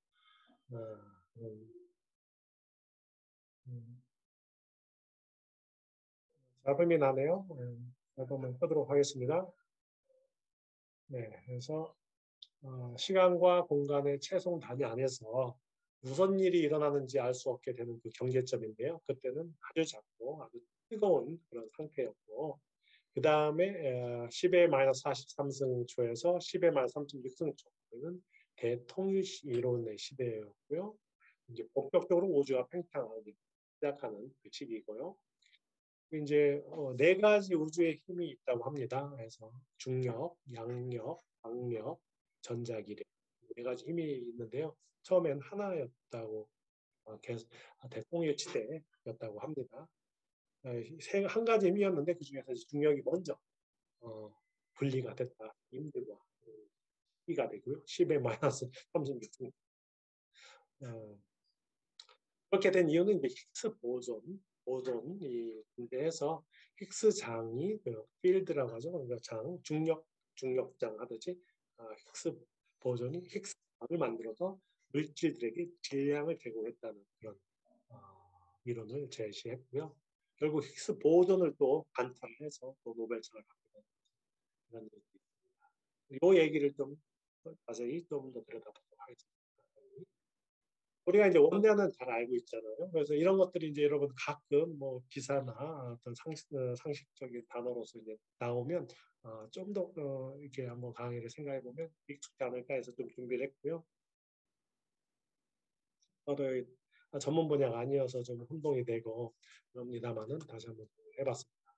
Speaker 1: 잡음이 나네요. 잡음을 끄도록 하겠습니다. 네, 그래서 시간과 공간의 최종 단위 안에서 무슨 일이 일어나는지 알 수 없게 되는 그 경계점인데요. 그때는 아주 작고 아주 뜨거운 그런 상태였고, 그 다음에 10의 마이너스 43승초에서 10의 마이너스 3.6승초는 대통일시 이론의 시대였고요. 이제 본격적으로 우주가 팽창하기 시작하는 그 시기이고요. 이제 네 가지 우주의 힘이 있다고 합니다. 그래서 중력, 양력, 광력, 전자기력 네 가지 힘이 있는데요. 처음엔 하나였다고 대통일 시대였다고 합니다. 한 가지 힘이었는데 그 중에서 중력이 먼저 분리가 됐다. 힘들과 E가 되고요. 10의 마이너스 36. 그렇게 된 이유는 이제 힉스 보존이 존재해서 힉스장이 필드라고 하죠. 그러니까 중력장 하듯이 힉스 보존이 힉스장을 만들어서 물질들에게 질량을 제공했다는 그런 이론을 제시했고요. 결국 힉스 보존을 또 관찰해서 또 노벨상을 받게 된 그런 일이 있습니다. 이 얘기를 좀 자세히 좀 더 들여다보도록 하겠습니다. 우리가 이제 원자는 잘 알고 있잖아요. 그래서 이런 것들이 이제 여러분 가끔 뭐 기사나 어떤 상식적인 단어로서 이제 나오면 좀 더 이렇게 한번 강의를 생각해 보면 익숙지 않을까 해서 좀 준비를 했고요. 저도 전문 분야가 아니어서 좀 혼동이 되고 그럽니다만은 다시 한번 해봤습니다.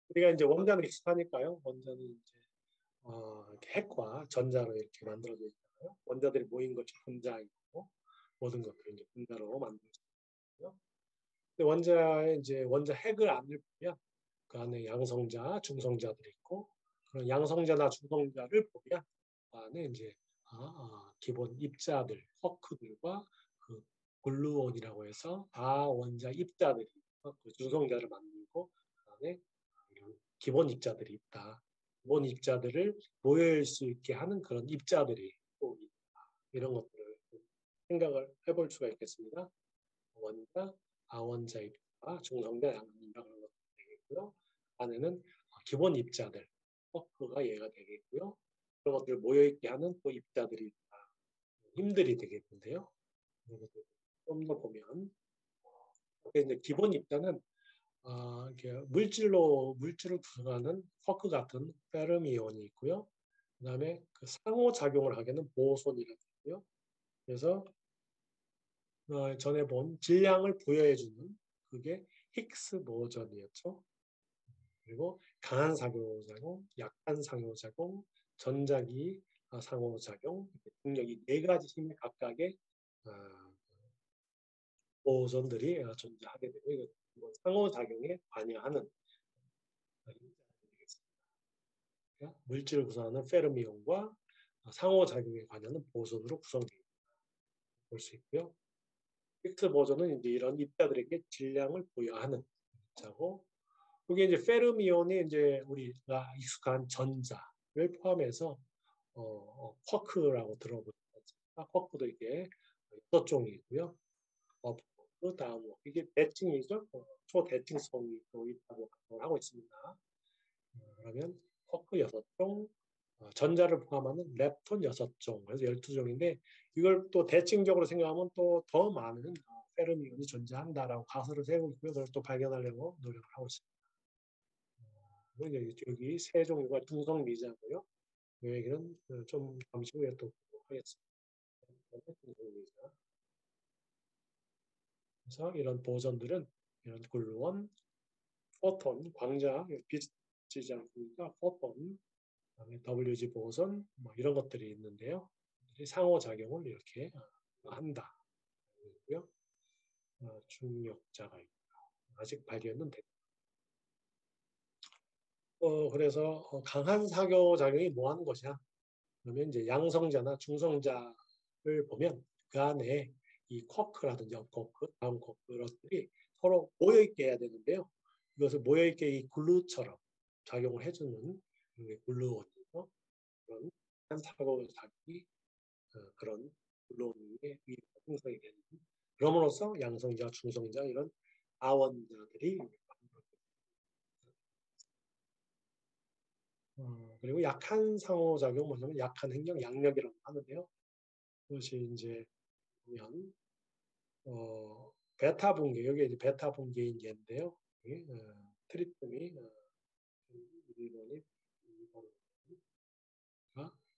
Speaker 1: 우리가 이제 원자는 익숙하니까요. 원자는 이제 이렇게 핵과 전자로 이렇게 만들어져 있잖아요. 원자들이 모인 것이 분자이고 모든 것들이 이제 분자로 만들어져 있고요. 근데 원자에 이제 원자 핵을 안을 보면 그 안에 양성자, 중성자들이 있고 그런 양성자나 중성자를 보면 그 안에 이제 기본 입자들, 쿼크들과 그 글루온이라고 해서 원자 입자들이 그 중성자를 만들고 그 안에 이런 기본 입자들이 있다. 기본 입자들을 모여일 수 있게 하는 그런 입자들이 또 있다. 이런 것들을 생각을 해볼 수가 있겠습니다. 원자, 아원자 입자, 중성자, 양성자 그런 것들이 되겠고요. 안에는 기본 입자들, 쿼크가 얘가 되겠고요. 그런 것들을 모여있게 하는 또 입자들이 있다. 힘들이 되겠는데요. 좀 더 보면 이제 기본 입자는 이렇게 물질을 구성하는 쿼크 같은 페르미온이 있고요. 그다음에 그 상호작용을 하게 하는 보손이라고 있고요. 그래서 전에 본 질량을 부여해주는 그게 힉스 보존이었죠. 그리고 강한 상호작용, 약한 상호작용, 전자기 상호작용, 중력이 네 가지 힘이 각각의 보존들이 존재하게 되고 이거 상호작용에 관여하는 물질을 구성하는 페르미온과 상호작용에 관여하는 보존으로 구성되어 있다. 볼 수 있고요. 힉스 보존은 이제 이런 입자들에게 질량을 부여하는 입자고, 이게 이제 페르미온이 이제 우리가 익숙한 전자를 포함해서 쿼크라고 들어보셨죠. 쿼크도 이게 6종이 있고요. 그 다음 이게 대칭이죠. 초대칭성이 또 있다고 하고 있습니다. 그러면 쿼크 6종, 전자를 포함하는 렙톤 6종, 그래서 12종인데 이걸 또 대칭적으로 생각하면 또 더 많은 페르미온이 존재한다라고 가설을 세우고 있고요. 그걸 또 발견하려고 노력을 하고 있습니다. 여기 세 종류가 중성미자고요. 이 얘기는 좀 잠시 후에 또 보도록 하겠습니다. 중성미자. 그래서 이런 보존들은 이런 글루온, 포톤, 광자, 비치지 않습니까? 포톤, 그다음에 WG 보존 뭐 이런 것들이 있는데요. 상호작용을 이렇게 한다. 그리고요. 중력자가 있고 아직 발견은 됐다. 그래서 강한 상호작용이 뭐 하는 것이냐? 그러면 이제 양성자나 중성자를 보면 그 안에 이 쿼크라든지 업쿼크, 다운 쿼크 이런 것들이 서로 모여 있게 해야 되는데요. 이것을 모여 있게 이 글루처럼 작용을 해주는 글루온이죠. 그런 한사고 작용이 그런 글루온의 위력을 형성이 되는. 그럼으로써 양성자, 중성자 이런 아원자들이 그리고 약한 상호작용, 뭐냐면 약한 행력, 양력이라고 하는데요. 그것이 이제 보면 베타 분계, 여기 이제 베타 분계인 얘인데요. 트리토미 1번이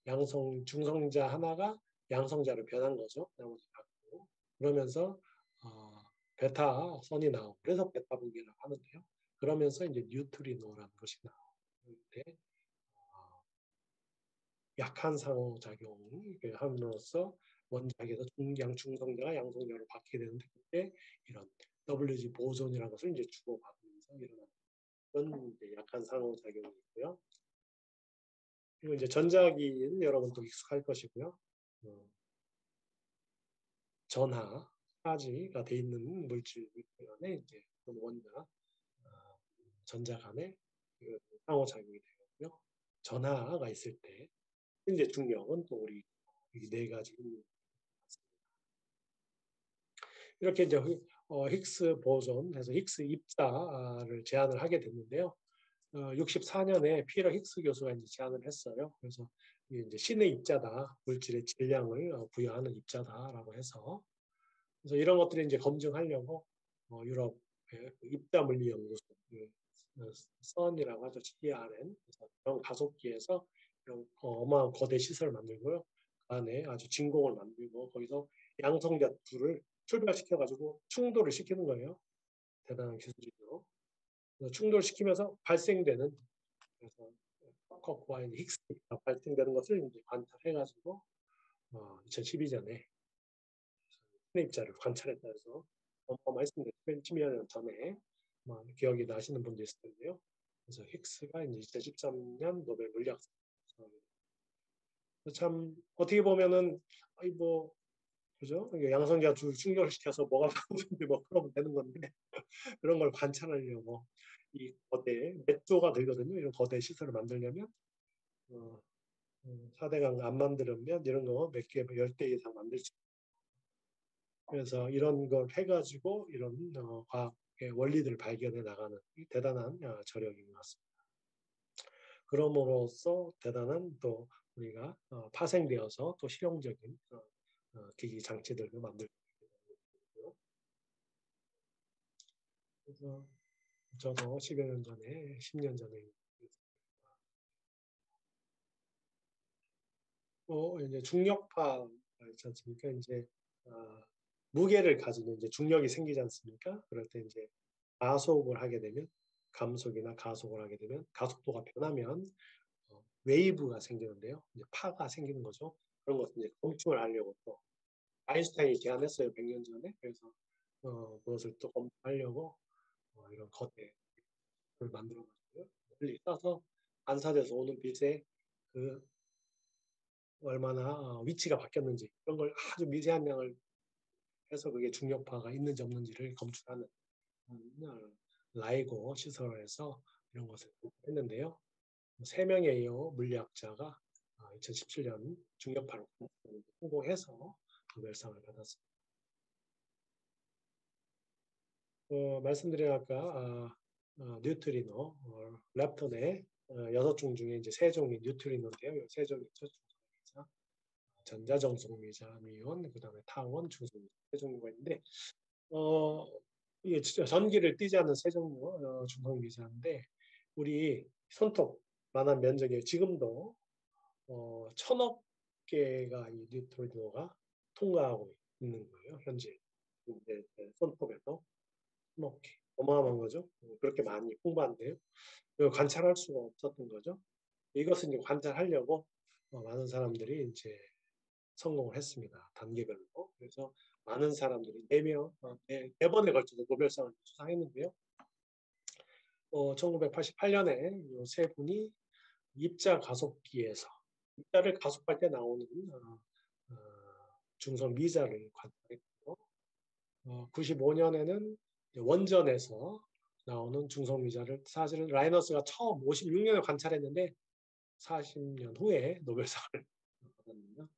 Speaker 1: 양성 중성자 하나가 양성자로 변한 거죠. 나머지 갖고 그러면서 베타 선이 나오고 그래서 베타 분계라고 하는데요. 그러면서 이제 뉴트리노라는 것이 나오는데 약한 상호작용을 함으로써 원자에서 중성자가 양성자로 바뀌게 되는데 그때 이런 WG 보존이라는 것을 이제 주고받으면서 일어나는 그런 이제 약한 상호작용이 있고요. 그리고 이제 전자기는 여러분도 익숙할 것이고요. 전하, 차지가 돼 있는 물질 간에 이제 원자, 전자 간에 상호작용이 되고요. 전하가 있을 때 이제 중력은 또 우리 이 네 가지 이렇게 이제 힉스 보존해서 힉스 입자를 제안을 하게 됐는데요. 64년에 피터 힉스 교수가 이제 제안을 했어요. 그래서 이제 신의 입자다, 물질의 질량을 부여하는 입자다라고 해서 그래서 이런 것들을 이제 검증하려고 유럽의 입자 물리 연구소 선이라고 하죠, CERN 그래서 그런 가속기에서 이런 어마어마한 거대 시설을 만들고요. 그 안에 아주 진공을 만들고 거기서 양성자 둘을 출발시켜가지고 충돌을 시키는 거예요. 대단한 기술이죠. 충돌시키면서 발생되는 그래서 쿼크와 힉스가 발생되는 것을 이제 관찰해가지고 2012년에 입자를 관찰했다 해서 말씀드린 10여 년 전에 기억이 나시는 분도 있을 텐데요. 그래서 힉스가 이제 2013년 노벨 물리학상 참 어떻게 보면은 뭐 그죠? 양성자 둘 충돌을 시켜서 뭐가 나오는데 뭐 그러면 되는 건데 그런 걸 관찰하려고 이 거대 몇 조가 들거든요. 이런 거대 시설을 만들려면 4대강 안 만들면 이런 거 몇 개, 10대 이상 만들 수 그래서 이런 걸 해가지고 이런 과학의 원리들을 발견해 나가는 대단한 저력인 것 같습니다. 그럼으로써 대단한 또 우리가 파생되어서 또 실용적인 기기 장치들도 만들고 있고요. 그래서 저도 10여 년 전에, 10년 전에 이제 중력파 있지 않습니까? 이제 무게를 가지는 이제 중력이 생기지 않습니까? 그럴 때 이제 가속을 하게 되면 감속이나 가속을 하게 되면 가속도가 변하면 웨이브가 생기는데요. 이제 파가 생기는 거죠. 그런 것을 이제 검증을 하려고 또 아인슈타인이 제안했어요. 100년 전에. 그래서 그것을 또 검증하려고 이런 거대를 만들어가지고요. 멀리 쏴서 반사돼서 오는 빛에 그 얼마나 위치가 바뀌었는지 그런 걸 아주 미세한 양을 해서 그게 중력파가 있는지 없는지를 검출하는 라이고 시설에서 이런 것을 했는데요. 3명의 물리학자가 2017년 중력파를 성공해서 노벨상을 받았습니다. 말씀드린 아까 뉴트리노, 렙톤의 6종 중에 이제 3종이 뉴트리노인데요. 3종이 있죠. 전자정성미자, 미온, 그 다음에 타원, 중성미자 3종류가 있는데 이게 진짜 전기를 띠지 않는 3종류 중성미자인데 우리 손톱만한 면적에 지금도 1000억 개가 이 뉴트리노가 통과하고 있는 거예요. 현재 손톱에서 1000억 개. 어마어마한 거죠. 그렇게 많이 풍부한데요. 관찰할 수가 없었던 거죠. 이것은 이제 관찰하려고 많은 사람들이 이제 성공을 했습니다. 단계별로. 그래서 많은 사람들이 4번에 걸쳐서 노벨상을 수상했는데요. 1988년에 이 세 분이 입자 가속기에서 입자를 가속할 때 나오는 중성 미자를 관찰했고 95년에는 원전에서 나오는 중성미자를 사실은 라이너스가 처음 56년에 관찰했는데 40년 후에 노벨상을 받았는데요.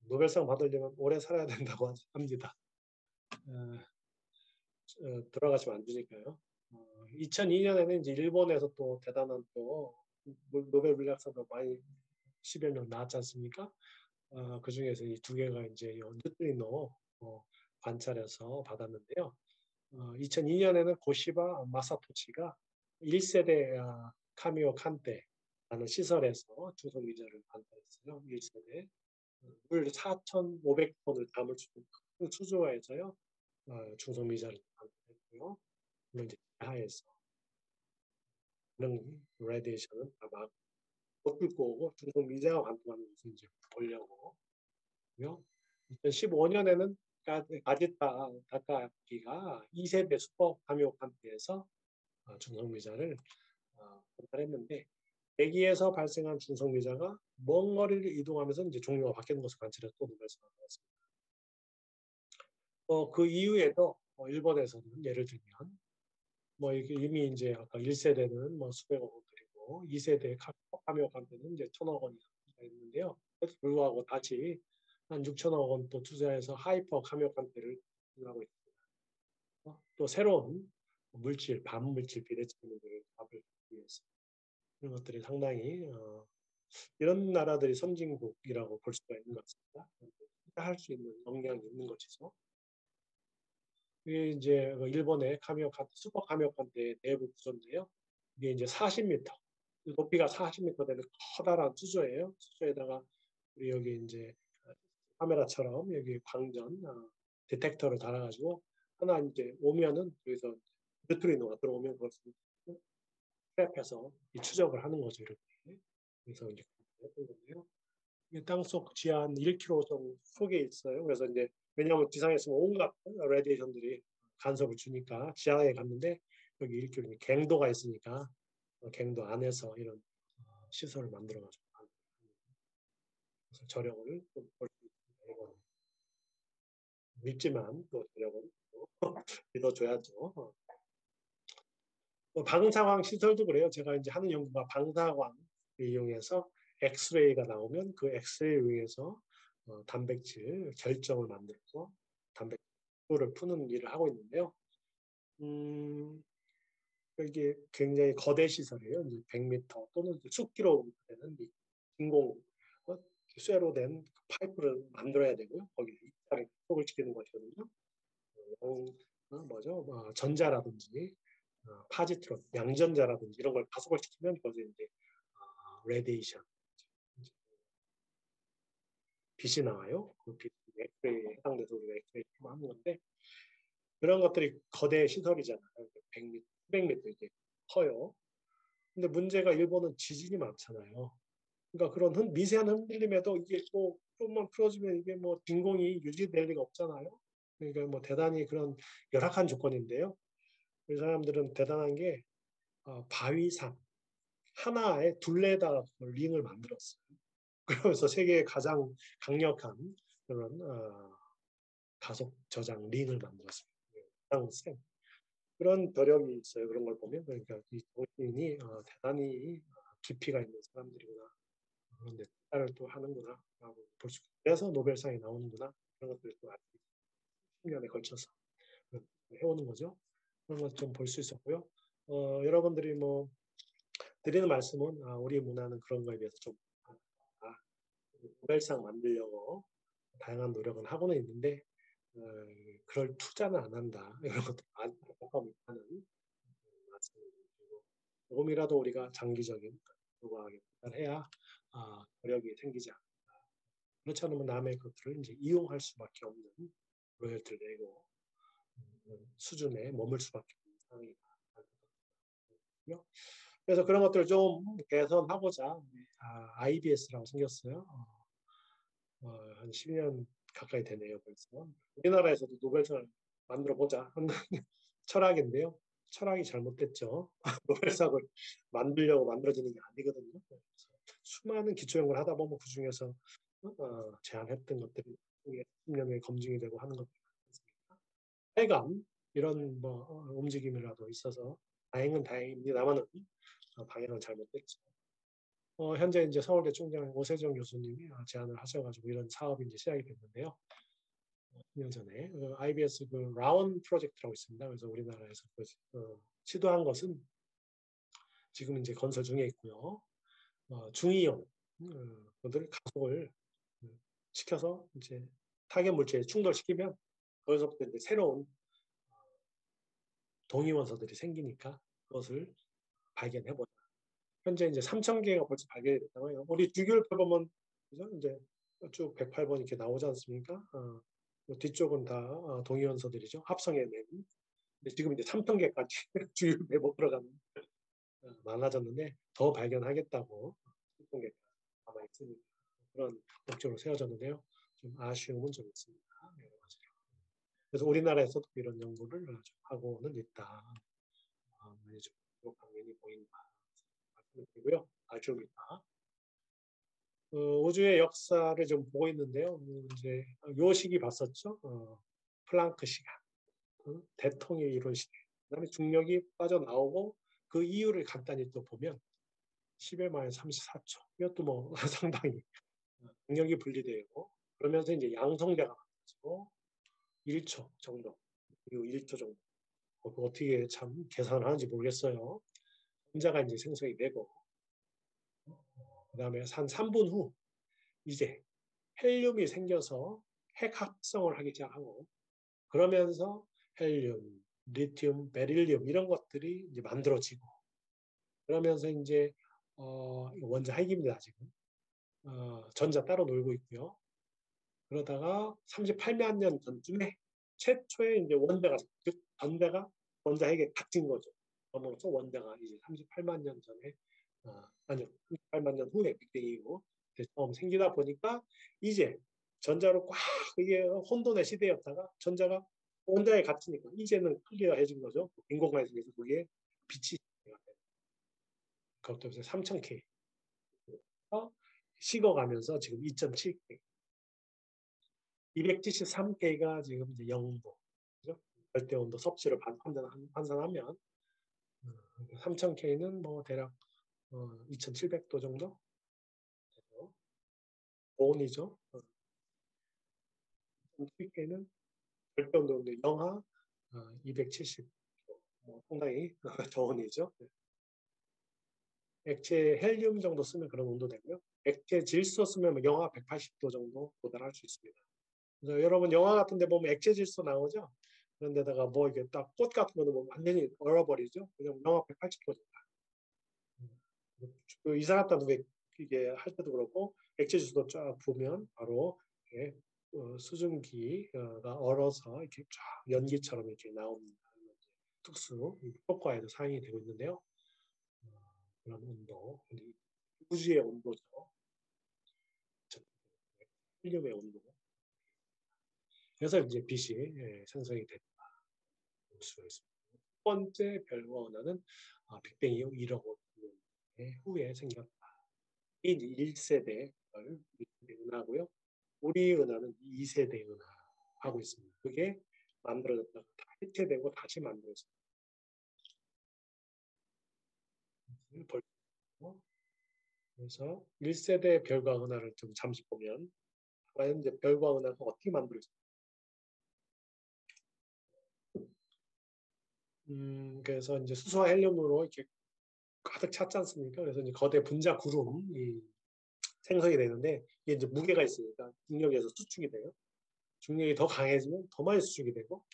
Speaker 1: 노벨상 받으려면 오래 살아야 된다고 합니다. 돌아가시면 안 되니까요. 2002년에는 이제 일본에서 또 대단한 또 노벨 물리학상도 많이 10여 명 나왔지 않습니까? 그 중에서 이 두 개가 이제 뉴트리노 관찰해서 받았는데요. 2002년에는 고시바 마사토치가 1세대 카미오 칸테라는 시설에서 중성미자를 관찰했어요. 1세대. 물 4,500톤을 담을 수 있는 큰 수조에서요. 중성미자를 관찰했고요. 물론 이제 지하에서 그런 레디에이션은 아마 못 뚫고 오고 중성미자가 관통하는 것을 이제 보려고. 2015년에는 아지타 다카기가 2세대 슈퍼 카미오 칸테에서 중성미자를 관찰했는데 대기에서 발생한 중성미자가 먼 거리를 이동하면서 이제 종류가 바뀌는 것을 관찰해서 또 노벨상을 받았습니다. 그 이후에도 일본에서는 예를 들면 이게 이미 이제 아까 1세대는 수백억 원들이고 2세대 카미오 칸테는 이제 1,000억 원이 있는데요. 그래도 불구하고 다시 한 6천억 원 또 투자해서 하이퍼 카미오 칸테를 하고 있습니다. 또 새로운 물질, 반물질 비대칭들을 답을 위해서 이런 것들이 상당히 이런 나라들이 선진국이라고 볼 수가 있는 것 같습니다. 할 수 있는 역량이 있는 것이죠. 이게 이제 일본의 카미오 칸테, 슈퍼 카미오 칸테의 내부 구조인데요. 이게 이제 40m, 높이가 40m 되는 커다란 수조예요. 수조에다가 우리 여기 이제 카메라처럼 여기 광전 디텍터를 달아가지고 하나 이제 오면은 여기서 뉴트리노가 들어오면 그것을 트랩해서 추적을 하는 거죠. 이렇게. 그래서 이제 했던 건데요. 이게 땅속 지하 한 1km 정도 속에 있어요. 그래서 이제 왜냐하면 지상에 있으면 온갖 레디에이션들이 간섭을 주니까 지하에 갔는데 여기 1km 갱도가 있으니까 갱도 안에서 이런 시설을 만들어가지고 그래서 저력을 볼 수 있습니다. 이거는 밉지만 또 저력은 믿어줘야죠. 방사광 시설도 그래요. 제가 이제 하는 연구가 방사광을 이용해서 엑스레이가 나오면 그 엑스레이를 이용해서 단백질 결정을 만들어서 단백질을 푸는 일을 하고 있는데요. 이게 굉장히 거대 시설이에요. 100m 또는 숲기로 되는 진공 쇠로 된 파이프를 만들어야 되고요. 거기에 입자를 속을 지키는 것이거든요. 전자라든지 파지트론, 양전자라든지 이런 걸 가속을 시키면 거기에 이제 레디에이션 빛이 나와요. 그 빛이 엑스레이에 해당돼서 우리가 엑스레이 하는 건데 그런 것들이 거대 시설이잖아요. 100m, 100m 이게 커요. 근데 문제가 일본은 지진이 많잖아요. 그러니까 그런 미세한 흔들림에도 이게 또 조금만 풀어주면 이게 진공이 유지될 리가 없잖아요. 그러니까 대단히 그런 열악한 조건인데요. 이 사람들은 대단한 게 바위산 하나에 둘레에다가 링을 만들었어요. 그러면서 세계의 가장 강력한 그런 가속 저장 링을 만들었습니다. 그런 벼력이 있어요. 그런 걸 보면 그러니까 이 정신이 대단히 깊이가 있는 사람들이구나. 그런데 투자를 또 하는구나라고 볼 수 있고 그래서 노벨상이 나오는구나 그런 것들을 또 10년에 걸쳐서 해오는 거죠. 그런 것 좀 볼 수 있었고요. 여러분들이 드리는 말씀은 우리 문화는 그런 거에 대해서 좀 노벨상 만들려고 다양한 노력은 하고는 있는데 그럴 투자는 안 한다. 이런 것도 안타까움이 있다는 말씀을 드리고 조금이라도 우리가 장기적인 노력에 해야 여력이 생기지 않는다. 그렇지 않으면 남의 것들을 이제 이용할 수밖에 없는 로열티를 내고 수준에 머물 수밖에 없는 상황이다. 그래서 그런 것들을 좀 개선하고자 IBS라고 생겼어요. 한 10년 가까이 되네요. 벌써 우리나라에서도 노벨상을 만들어 보자 하는 철학인데요. 철학이 잘못됐죠. 노벨상을 만들려고 만들어지는 게 아니거든요. 그래서 수많은 기초연구를 하다 보면 그 중에서 제안했던 것들이 10년에 검증이 되고 하는 것들이 많습니다. 빨간 이런 뭐 움직임이라도 있어서 다행은 다행입니다만은 방향은 잘못됐죠. 현재 이제 서울대 총장 오세정 교수님이 제안을 하셔가지고 이런 사업이 이제 시작이 됐는데요. 2년 전에 IBS 그 라운 프로젝트라고 있습니다. 그래서 우리나라에서 시도한 것은 지금 이제 건설 중에 있고요. 중이용 것들 가속을 시켜서 이제 타격 물체에 충돌시키면 거기서부터 이제 새로운 동위원소들이 생기니까 그것을 발견해보자. 현재 이제 3,000개가 벌써 발견이 됐다고 해요. 우리 주기율표 보면 그죠? 이제 쭉 108번 이렇게 나오지 않습니까? 뒤쪽은 다 동위원소들이죠. 합성해낸. 근데 지금 이제 3,000개까지 주기율표에 못 들어가는 많아졌는데 더 발견하겠다고 3,000개가 남아 있으니까 그런 목적으로 세워졌는데요. 좀 아쉬움은 좀 있습니다. 여러 가지로. 그래서 우리나라에서도 이런 연구를 좀 하고는 있다. 많이 좀 방면이 보인다. 말씀드리고요. 아쉬움이다. 우주의 역사를 좀 보고 있는데요. 이제 요 시기 봤었죠. 플랑크 시간, 대통령이 이룬 시대. 그다음에 중력이 빠져나오고 그 이유를 간단히 또 보면 10의 마이너스 34초. 이것도 뭐 상당히 중력이 분리되고 그러면서 이제 양성자가 만들어지고 1초 정도, 그리고 1초 정도. 그거 어떻게 참 계산하는지 모르겠어요. 혼자가 이제 생성이 되고 그다음에 한 3분 후 이제 헬륨이 생겨서 핵 합성을 하기 시작하고 그러면서 헬륨, 리튬, 베릴륨 이런 것들이 이제 만들어지고 그러면서 이제 원자 핵입니다 지금 전자 따로 놀고 있고요. 그러다가 38만 년 전쯤에 최초의 이제 원자가 즉 전자가 원자 핵에 닥친 거죠. 그러면서 원자가 이제 38만 년 전에 아니요 38만 년 후에 빅뱅이고 처음 생기다 보니까 이제 전자로 꽉 이게 혼돈의 시대였다가 전자가 원자에 갇히니까 이제는 클리어해진 거죠. 빈 공간에 생겨서 그게 빛이 그것도 3000K 식어가면서 지금 2007K 273K가 지금 이제 영도 그죠? 절대 온도 섭씨를 환산하면 3000K는 뭐 대략 2700도 정도 고온이죠. 2007K는 절대 온도 영하 270도 뭐 상당히 저온이죠. 액체 헬륨 정도 쓰면 그런 온도 되고요. 액체 질소 쓰면 영하 180도 정도 도달할 수 있습니다. 그래서 여러분 영화 같은 데 보면 액체 질소 나오죠. 그런데다가 뭐 이게 딱 꽃 같은 거는 뭐 완전히 얼어버리죠. 그냥 영하 180도 정도. 그 이산 화탄 이게 할 때도 그렇고 액체 질소도 쫙 보면 바로 이렇게 수증기가 얼어서 이렇게 쫙 연기처럼 이렇게 나옵니다. 특수 효과에도 사용이 되고 있는데요. 그런 온도, 우주의 온도죠. 헬륨의 온도. 그래서 이제 빛이 생성이 됐다. 볼 수가 있습니다. 첫 번째 별과 은하는 빅뱅 이후 1억 5천 년 후에 생겼다. 이 1세대 은하고요. 우리 은하는 2세대 은하 하고 있습니다. 그게 만들어졌다가 다 해체되고 다시 만들어졌습니다. 그래서 1세대 별과 은하를 좀 잠시 보면 과연 이제 별과 은하가 어떻게 만들어졌습니까? 그래서 이제 수소와 헬륨으로 이렇게 가득 찼지 않습니까? 그래서 이제 거대 분자 구름이 생성이 되는데 이게 이제 무게가 있으니까 중력에서 수축이 돼요. 중력이 더 강해지면 더 많이 수축이 되고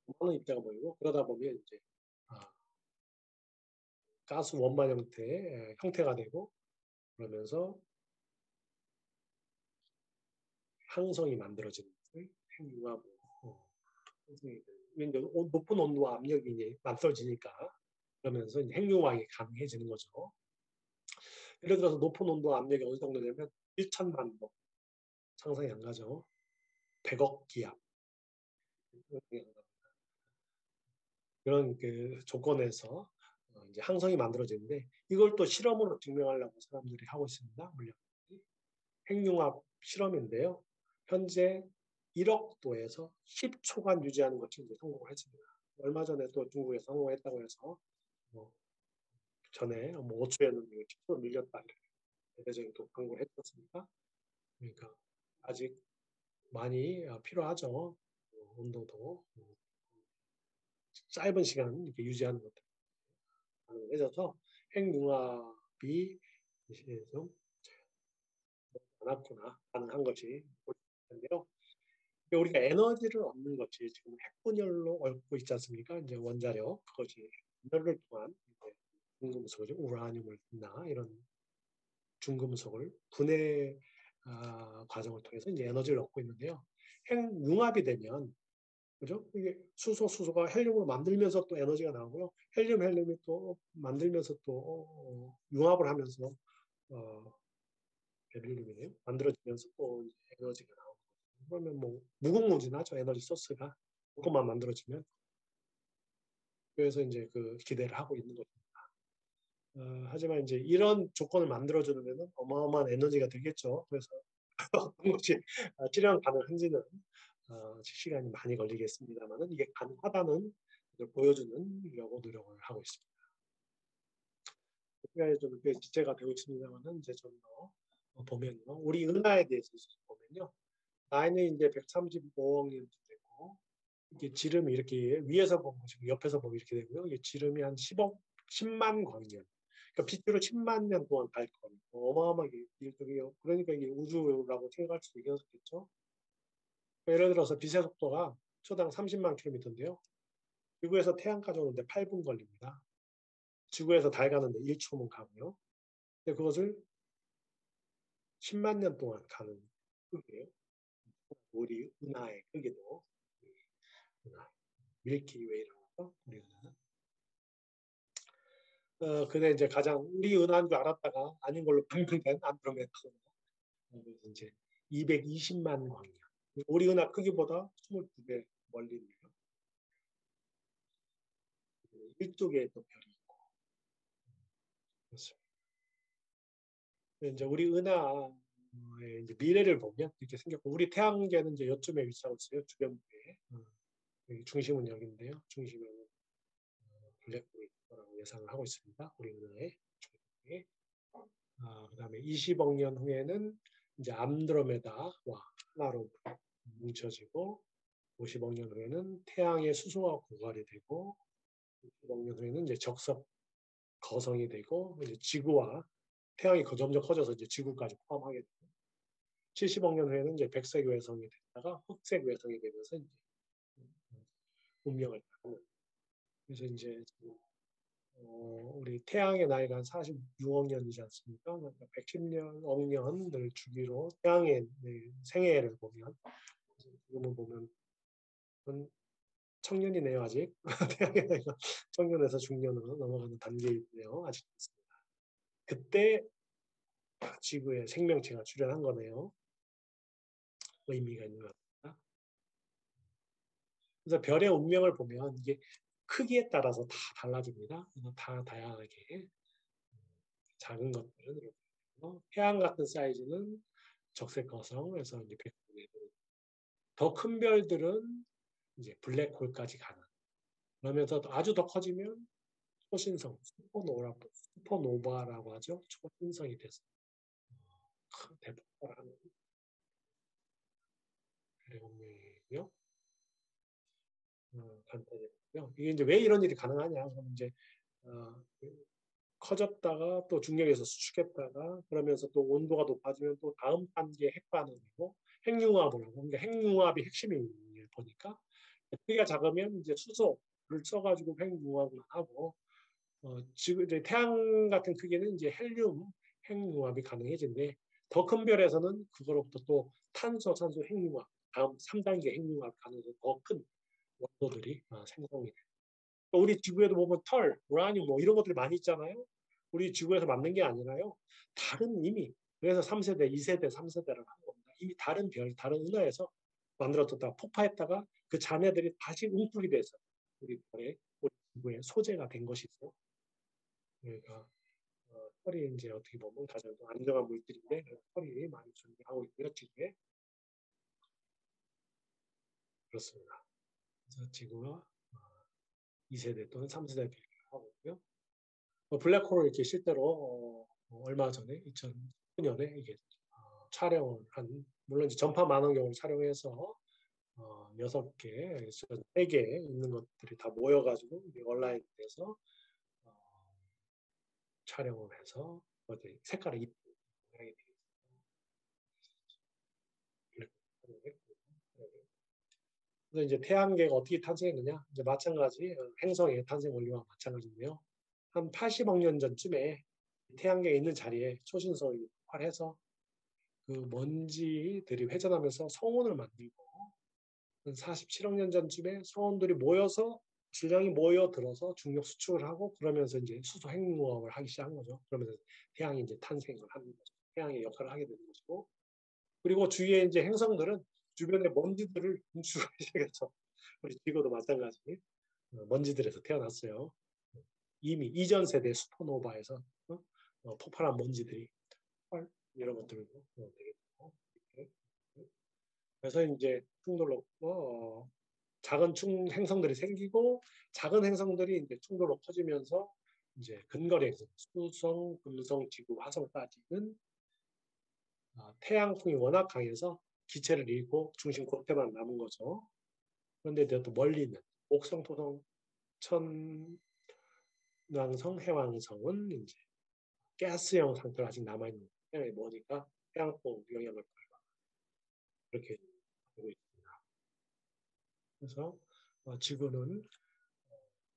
Speaker 1: 더 많은 입자가 모이고 그러다 보면 이제 가스 원반 형태의 형태가 되고 그러면서 항성이 만들어지는 거예요. 핵융합 높은 온도와 압력이 이제 만들어지니까 그러면서 이제 핵융합이 가능해지는 거죠. 예를 들어서 높은 온도와 압력이 어느 정도 되면 1천만 도 상상이 안 가죠. 100억 기압 그런 그 조건에서 이제 항성이 만들어지는데 이걸 또 실험으로 증명하려고 사람들이 하고 있습니다. 물론 핵융합 실험인데요. 현재 1억 도에서 10초간 유지하는 것이 이제 성공을 했습니다. 얼마 전에 또 중국에서 성공했다고 해서 전에 5초에는 10초 밀렸다 이렇게 대대적인 또 광고를 했었습니까? 그러니까 아직 많이 필요하죠. 운동도 짧은 시간 이렇게 유지하는 것도 가능해져서 핵융합이 좀 많았구나 가능한 것이 보이는데요. 우리가 에너지를 얻는 것이 지금 핵분열로 얻고 있지 않습니까? 이제 원자력 그것이 분열을 통한 중금속이죠. 우라늄이나 이런 중금속을 분해 과정을 통해서 이제 에너지를 얻고 있는데요. 핵융합이 되면 그죠? 이게 수소가 헬륨을 만들면서 또 에너지가 나오고요. 헬륨이 또 만들면서 또 융합을 하면서 베릴륨이네요. 만들어지면서 또 에너지가 나오고 그러면 뭐 무궁무진하죠. 에너지 소스가 그것만 만들어지면 그래서 이제 그 기대를 하고 있는 겁니다. 하지만 이제 이런 조건을 만들어주는 데는 어마어마한 에너지가 들겠죠. 그래서 어떤 것이 실현 가능한지는 시간이 많이 걸리겠습니다만은 이게 가능하다는 걸 보여주려고 노력을 하고 있습니다. 시간이 좀 지체가 되고 있습니다만은 이제 좀 더 보면요, 우리 은하에 대해서 보면요, 나이는 이제 135억 년 됐고 이게 지름이 이렇게 위에서 보고 지금 옆에서 보면 이렇게 되고요. 이게 지름이 한 10만 광년. 그러니까 빛으로 10만 년 동안 갈 거예요. 어마어마하게 길쭉해요. 그러니까 이게 우주라고 생각할 수도 있겠죠. 예를 들어서 빛의 속도가 초당 30만 킬로미터인데요. 지구에서 태양까지 오는데 8분 걸립니다. 지구에서 달 가는데 1초면 가고요. 근데 그것을 10만 년 동안 가는 크기예요. 우리 은하의 크기도 은하, 밀키웨이라고 하죠. 우리 은하는. 근데 이제 가장 우리 은하인 줄 알았다가 아닌 걸로 판명된 안드로메다가 그래서 이제 220만 광년. 우리 은하 크기보다 22배 멀리 있네요. 이쪽에 또 별이 있고. 그렇습니다. 이제 우리 은하의 이제 미래를 보면 이렇게 생겼고, 우리 태양계는 이제 요쯤에 위치하고 있어요. 주변부에. 여기 중심은 여기인데요. 중심에는 블랙홀이 있다고 예상을 하고 있습니다. 우리 은하의 중심에. 그다음에 20억 년 후에는 이제 안드로메다와 하나로 뭉쳐지고 50억 년 후에는 태양의 수소와 고갈이 되고 60억 년 후에는 이제 적석 거성이 되고 이제 지구와 태양이 점점 커져서 이제 지구까지 포함하게 되고 70억 년 후에는 이제 백색 외성이 됐다가 흑색 외성이 되면서 이제 운명을 타는. 그래서 이제 우리 태양의 나이가 한 46억 년이지 않습니까? 그러니까 110년, 억 년을 주기로 태양의 생애를 보면 지금은 보면 청년이네요 아직. 태양의 나이가 청년에서 중년으로 넘어가는 단계에 있네요. 아직 있습니다. 그때 지구에 생명체가 출현한 거네요. 의미가 있는 것 같습니다. 그래서 별의 운명을 보면 이게 크기에 따라서 다 달라집니다. 다 다양하게 작은 것들은 이렇게 태양 같은 사이즈는 적색 거성에서 이제 더 큰 별들은 이제 블랙홀까지 가는. 그러면서 아주 더 커지면 초신성, 슈퍼노바라고 하죠. 초신성이 돼서 큰 대폭발을 하는 별의 운명이고요. 간단히고요. 이게 이제 왜 이런 일이 가능하냐? 그러면 이제 커졌다가 또 중력에서 수축했다가 그러면서 또 온도가 높아지면 또 다음 단계 핵반응이고 핵융합을 하고 그러니까 핵융합이 핵심이 보니까 크기가 작으면 이제 수소를 써가지고 핵융합을 하고 지금 이제 태양 같은 크기는 이제 헬륨 핵융합이 가능해진데 더 큰 별에서는 그거로부터 또 탄소, 산소 핵융합 다음 3단계 핵융합 가능해서 더 큰 원소들이 생성이 돼요. 우리 지구에도 보면 털, 우라늄 뭐 이런 것들이 많이 있잖아요. 우리 지구에서 만든 게 아니라요. 다른 이미 그래서 3세대, 2세대, 3세대라고 하는 겁니다. 이미 다른 별, 다른 은하에서 만들어졌다가 폭파했다가 그 잔해들이 다시 웅크리게 돼서 우리 별에 우리 지구에 소재가 된 것이 있어요. 그러니까 털이 이제 어떻게 보면 가장 안정한 물질인데 털이 많이 존재하고 있고요. 지구에. 그렇습니다. 그래서 지구가 2세대 또는 3세대 하고 있고요. 블랙홀을 이렇게 실제로 얼마 전에 2019년에 이게 촬영을 한, 물론 이제 전파 망원경을 촬영해서 6개, 3개 있는 것들이 다 모여가지고 온라인에서 촬영을 해서 어디 색깔이 이쁜 모양이 되어 있어요. 그래서 이제 태양계가 어떻게 탄생했느냐? 이제 마찬가지 행성의 탄생 원리와 마찬가지인데요. 한 80억 년 전쯤에 태양계가 있는 자리에 초신성이 폭발해서 그 먼지들이 회전하면서 성운을 만들고, 한 47억 년 전쯤에 성운들이 모여서 질량이 모여들어서 중력 수축을 하고, 그러면서 이제 수소 핵융합을 하기 시작한 거죠. 그러면서 태양이 이제 탄생을 하는 거죠. 태양의 역할을 하게 되는 것이고, 그리고 주위에 이제 행성들은 주변의 먼지들을 분출하기 시작했죠. 우리 지구도 마찬가지 먼지들에서 태어났어요. 이미 이전 세대 슈퍼노바에서 폭발한 먼지들이 이런 것들도 되겠고, 그래서 이제 충돌로 작은 행성들이 생기고, 작은 행성들이 이제 충돌로 퍼지면서 이제 근거리 행성, 수성, 금성, 지구, 화성까지는 태양풍이 워낙 강해서 기체를 잃고 중심 겉에만 남은 거죠. 그런데 또 멀리는 목성, 토성, 천왕성, 해왕성은 이제 가스형 상태로 아직 남아있는 태양이 머니까 태양풍 영향을 받고 그렇게 되고 있습니다. 그래서 지구는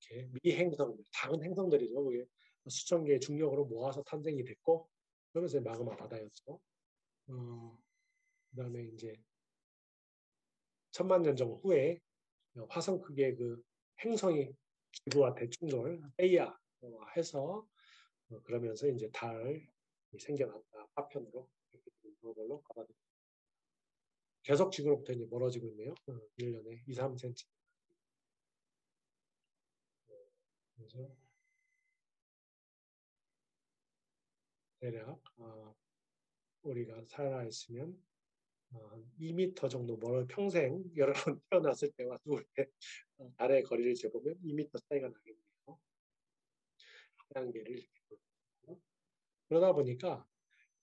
Speaker 1: 이렇게 미행성들, 작은 행성들이죠. 그게 수천 개의 중력으로 모아서 탄생이 됐고, 그러면서 마그마 바다였죠. 그다음에 이제 1000만 년 정도 후에 화성 크기의 그 행성이 지구와 대충돌, 페이아 해서 그러면서 이제 달이 생겨났다. 파편으로 이렇게 되는 걸로 받아들입니다. 계속 지구로부터 이제 멀어지고 있네요. 1년에 2, 3cm. 그래서 대략 우리가 살아있으면 2m 정도 평생 여러 번 태어났을 때와 누울 때 달의 거리를 재보면 2m 차이가 나겠네요. 태양계를 이렇게 보거든요. 그러다 보니까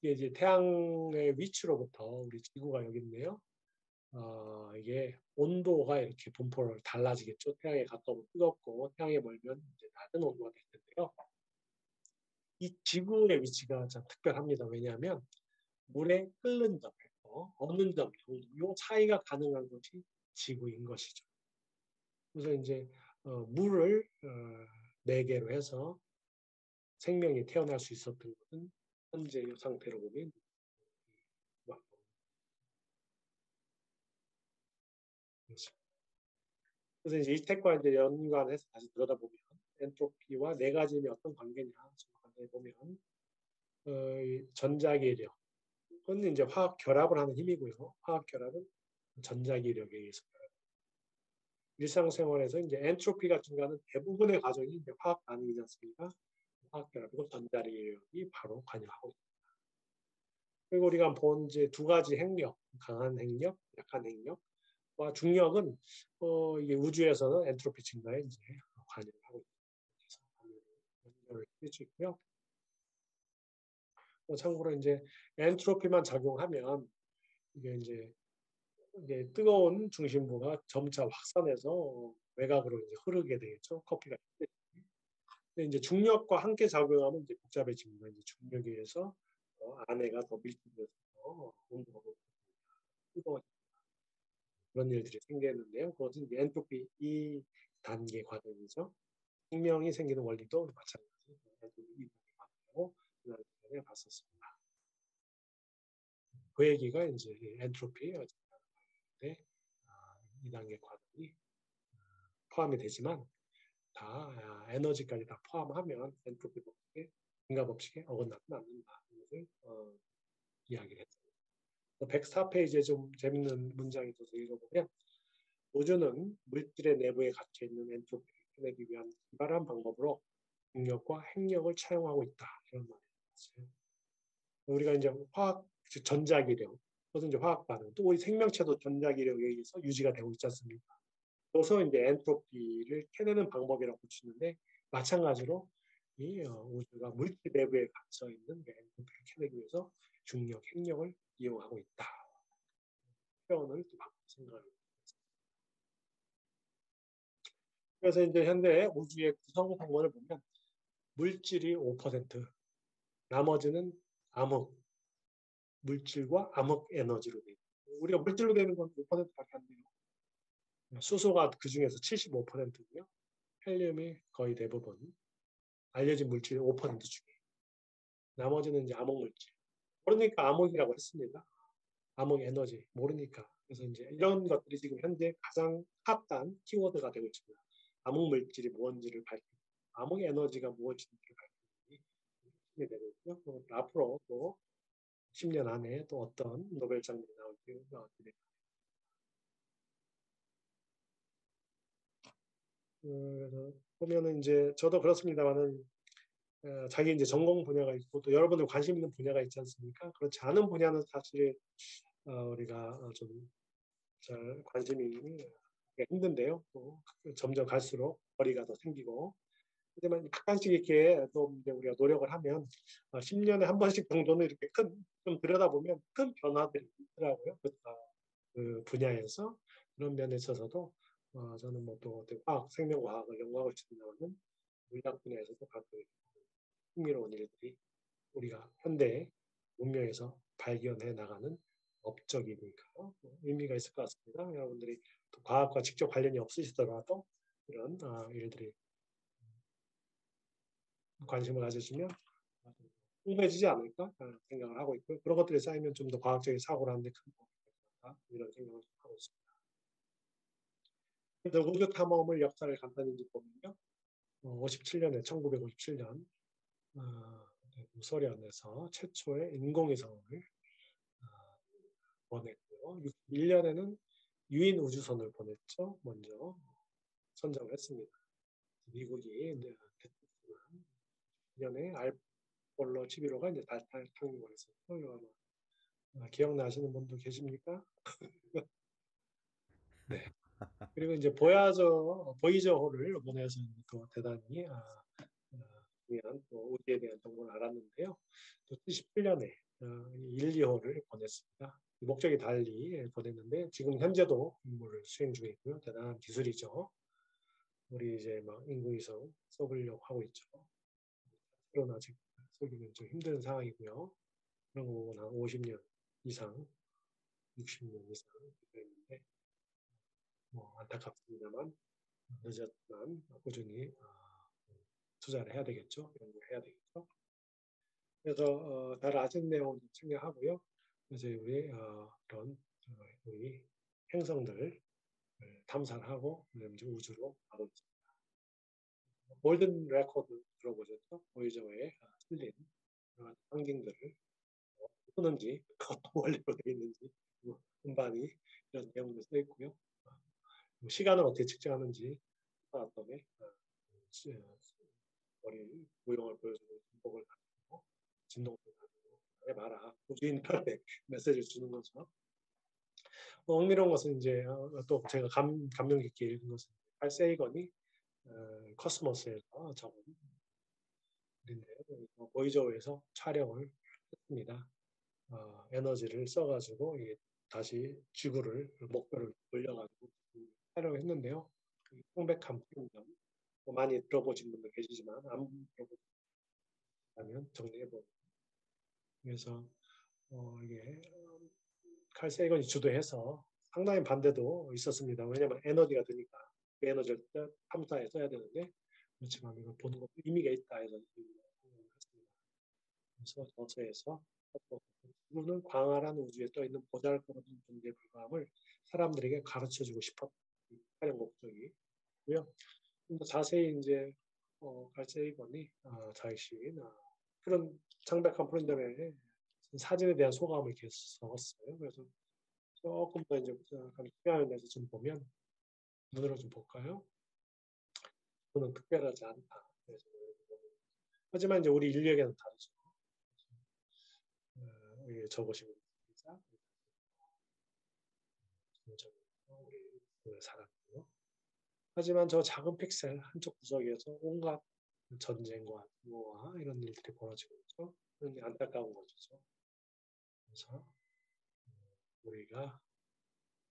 Speaker 1: 이게 태양의 위치로부터 우리 지구가 여기 있네요. 이게 온도가 이렇게 분포를 달라지겠죠. 태양에 가까우면 뜨겁고 태양에 멀면 이제 낮은 온도가 될 텐데요. 이 지구의 위치가 참 특별합니다. 왜냐하면 물에 끓는 점, 어느 점, 이 차이가 가능한 것이 지구인 것이죠. 그래서 이제 물을 매개로 해서 생명이 태어날 수 있었던 것은 현재 이 상태로 보면 그래서 이제 이 책과 이제 연관해서 다시 들여다보면 엔트로피와 네 가지의 어떤 관계냐 정확하게 보면 전자기력 그건 이제 화학 결합을 하는 힘이고요. 화학 결합은 전자기력에 의해서 일상생활에서 이제 엔트로피가 증가하는 대부분의 과정이 이제 화학 반응이지 않습니까? 화학 결합이고 전자기력이 바로 관여하고 있습니다. 그리고 우리가 본 이제 두 가지 핵력, 강한 핵력, 약한 핵력과 중력은 이게 우주에서는 엔트로피 증가에 이제 관여를 하고 있습니다. 참고로 이제 엔트로피만 작용하면 이게 이제 뜨거운 중심부가 점차 확산해서 외곽으로 이제 흐르게 되겠죠. 커피가. 근데 이제 중력과 함께 작용하면 이제 복잡해집니다. 이제 중력에 의해서 안에가 더 밀집돼서 온도가 뜨거워집니다. 그런 일들이 생기는데요. 그것은 이제 엔트로피 2단계 과정이죠. 생명이 생기는 원리도 마찬가지. 엔트로피 2단계 과정이고 지난 시간에 봤었습니다. 그 얘기가 이제 엔트로피 2단계 과정이 포함이 되지만 다 에너지까지 다 포함하면 엔트로피 법칙에 증가 법칙에 어긋나지 않는다. 이것을 이야기를 했습니다. 104페이지에 좀 재밌는 문장이 있어서 읽어보면 우주는 물질의 내부에 갇혀 있는 엔트로피를 해내기 위한 기발한 방법으로 중력과 핵력을 차용하고 있다. 이런 말이 있어요. 우리가 이제 화학 전자기력 그것은 이제 화학 반응. 또 우리 생명체도 전자기력에 의해서 유지가 되고 있지 않습니까? 그래서 이제 엔트로피를 캐내는 방법이라고 치는데 마찬가지로 이 우주가 물질 내부에 갇혀 있는 엔트로피를 캐내기 위해서 중력, 핵력을 이용하고 있다. 표현을 또 바꿔 생각합니다. 그래서 이제 현대 우주의 구성 성분을 보면 물질이 5%, 나머지는 암흑 물질과 암흑 에너지로 되어 있고 우리가 물질로 되는 건 5%밖에 안 돼요. 수소가 그 중에서 75%고요. 헬륨이 거의 대부분 알려진 물질의 5% 중에 나머지는 이제 암흑 물질. 모르니까 암흑이라고 했습니다. 암흑 에너지 모르니까. 그래서 이제 이런 것들이 지금 현재 가장 핫한 키워드가 되고 있습니다. 암흑 물질이 뭔지를 밝히고 암흑 에너지가 무엇인지를 밝히는 되고 있고요. 앞으로 또 10년 안에 또 어떤 노벨상이 나올지 기대됩니다. 그래서 보면은 이제 저도 그렇습니다만은 자기 이제 전공 분야가 있고 또 여러분들 관심 있는 분야가 있지 않습니까? 그렇지 않은 분야는 사실 우리가 좀 잘 관심이 힘든데요. 또 점점 갈수록 거리가 더 생기고 하지만 약간씩 이렇게 또 이제 우리가 노력을 하면 10년에 한 번씩 정도는 이렇게 좀 들여다보면 큰 변화들이 있더라고요. 그 분야에서 그런 면에 있어서도 저는 뭐 또 화학, 생명과학을 연구하고 있습니다만 물리학 분야에서도 가끔 흥미로운 일들이 우리가 현대 문명에서 발견해 나가는 업적이니까 의미가 있을 것 같습니다. 여러분들이 또 과학과 직접 관련이 없으시더라도 이런 일들이 관심을 가져주면 풍부해지지 않을까 생각을 하고 있고요. 그런 것들이 쌓이면 좀 더 과학적인 사고를 하는데 큰 도움이 될 것 같다. 이런 생각을 하고 있습니다. 그래서 우주 탐험을 역사를 간단히 보면요. 1957년 소련에서 최초의 인공위성을 보냈고요. 61년에는 유인 우주선을 보냈죠. 먼저 선정을 했습니다. 미국이 됐지만 2년에 알폴로 11호가 이제 달 착륙을 했었죠. 기억나시는 분도 계십니까? 네. 그리고 이제 보이저호를 보내서 또 대단히 중요한 또 우주에 대한 정보를 알았는데요. 또 77년에 1, 2호를 보냈습니다. 목적이 달리 보냈는데 지금 현재도 임무를 수행 중에 있고요. 대단한 기술이죠. 우리 이제 막 인공위성 쏘으려고 하고 있죠. 그러나 아직 쏘기는 좀 힘든 상황이고요. 그런 거 보면 한 50년 이상, 60년 이상 있는데 뭐 안타깝습니다만 늦었지만 꾸준히 투자를 해야 되겠죠. 연구를 해야 되겠죠. 그래서 잘 아시는 내용을 챙겨하고요. 그래서 우리 그런 우리 행성들을 탐사를 하고 이제 우주로 가고 있습니다. 골든 레코드 들어보셨죠? 보이저에 틀린 환경들을 푸는지 어떤 원리로 되어 있는지 음반이 이런 내용도 써 있고요. 시간을 어떻게 측정하는지 아톰의 머리 모형을 보여주고 진동을 가지고 진동을 가지고 해봐라. 우주인들한테 메시지를 주는 거죠. 흥미로운 것은 이제 또 제가 감명 깊게 읽은 것은 칼 세이건이 코스모스에서 적은 글인데요. 보이저에서 촬영을 했습니다. 에너지를 써가지고 다시 지구를 목표를 올려가지고 촬영을 했는데요. 청백한 풍경 많이 들어보신 분도 계시지만 안 들어보시면 정리해보면 그래서 이게 칼 세이건이 주도해서 상당히 반대도 있었습니다. 왜냐하면 에너지가 드니까 그 에너지를 탐사에 써야 되는데 그렇지만 이걸 보는 것도 의미가 있다 해서 했습니다. 그래서 저서에서 지구는 광활한 우주에 떠 있는 보잘것없는 존재에 불과함을 사람들에게 가르쳐주고 싶었던 촬영 목적이고요. 좀 더 자세히 이제 칼 세이건이 자신이 그런 창백한 프로그램에 사진에 대한 소감을 이렇게 적었어요. 그래서 조금 더 이제 시간을 내서 좀 보면 눈으로 좀 볼까요? 저는 특별하지 않다. 그래서 하지만 이제 우리 인류에게는 다르죠. 적으시면 됩니다. 우리 사람이요. 하지만 저 작은 픽셀 한쪽 구석에서 온갖 전쟁과 부모와 이런 일들이 벌어지고 있죠. 그런 게 안타까운 거죠. 그래서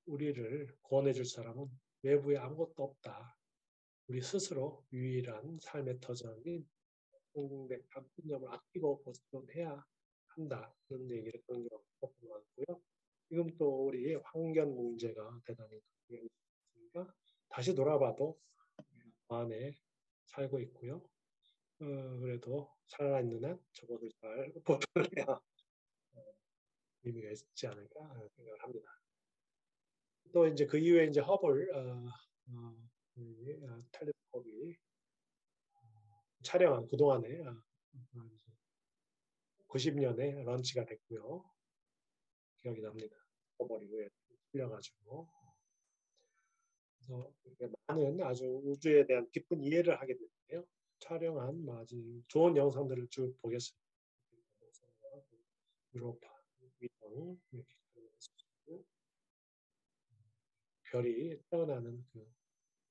Speaker 1: 우리를 구원해 줄 사람은 외부에 아무것도 없다. 우리 스스로 유일한 삶의 터전인 공동백한 분념을 아끼고 보존해야 한다. 그런 얘기를 그런 것 같고요. 지금 또 우리 환경 문제가 대단히 있으니까 다시 돌아봐도 안에 살고 있고요. 그래도 살아있는 한 저것을 잘 보존해야 의미가 있지 않을까 생각을 합니다. 또 이제 그 이후에 이제 허블 텔레스콥이 촬영한 그동안에 90년에 런치가 됐고요. 기억이 납니다. 허블이 후에 풀려가지고 그래서 많은 아주 우주에 대한 깊은 이해를 하게 됐는데요. 촬영한 아주 좋은 영상들을 쭉 보겠습니다. 유로파, 위성 이렇게 촬영했었고 별이 태어나는 그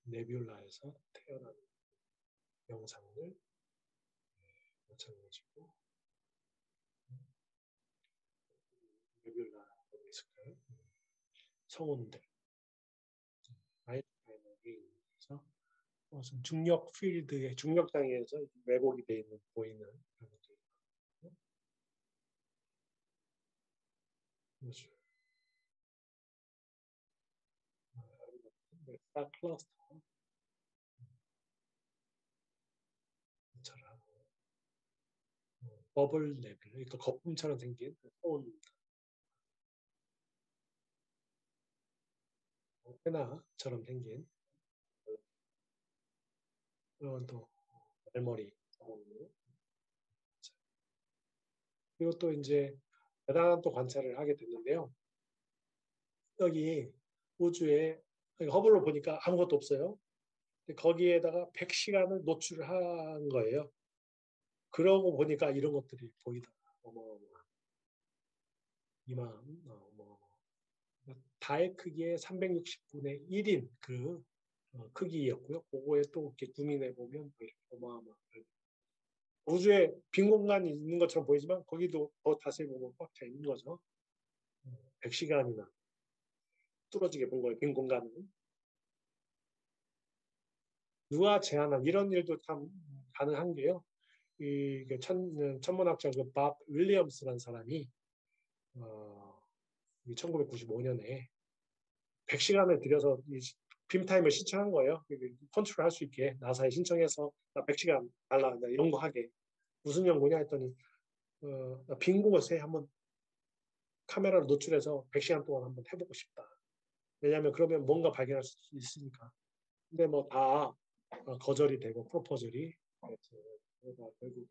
Speaker 1: 네뷸라에서 태어나는 영상을 마찬가지고 네뷸라 있을까요? 성운들 아인슈타인의 개인에서 무슨 중력 필드의 중력장애에서 왜곡이 되어 있는 보이는 그런 것들이 그렇죠. 스타 클러스터 처럼 버블 레벨 그러니까 거품처럼 생긴 소음 페나처럼 생긴 그런 또 말머리 그리고 또 이제 대단한 또 관찰을 하게 됐는데요. 여기 우주에 허블로 보니까 아무것도 없어요. 거기에다가 100시간을 노출을 한 거예요. 그러고 보니까 이런 것들이 보이더라. 어마어마한. 이만 어마어마한. 달 크기의 360분의 1인 그 크기였고요. 그거에 또 이렇게 줌인해 보면 이렇게 어마어마한. 우주에 빈 공간이 있는 것처럼 보이지만 거기도 더 자세히 보면 꽉 차 있는 거죠. 100시간이나 뚫어지게 본 거예요. 빈 공간은. 누가 제안한 이런 일도 참 가능한 게요. 이 천문학자 밥 윌리엄스라는 사람이 1995년에 100시간을 들여서 빔타임을 신청한 거예요. 컨트롤 할 수 있게 나사에 신청해서 나 100시간 달라 연구하게. 무슨 연구냐 했더니 빈 곳에 한번 카메라를 노출해서 100시간 동안 한번 해보고 싶다. 왜냐하면 그러면 뭔가 발견할 수 있으니까. 근데 뭐 다 거절이 되고 프로포절이 결국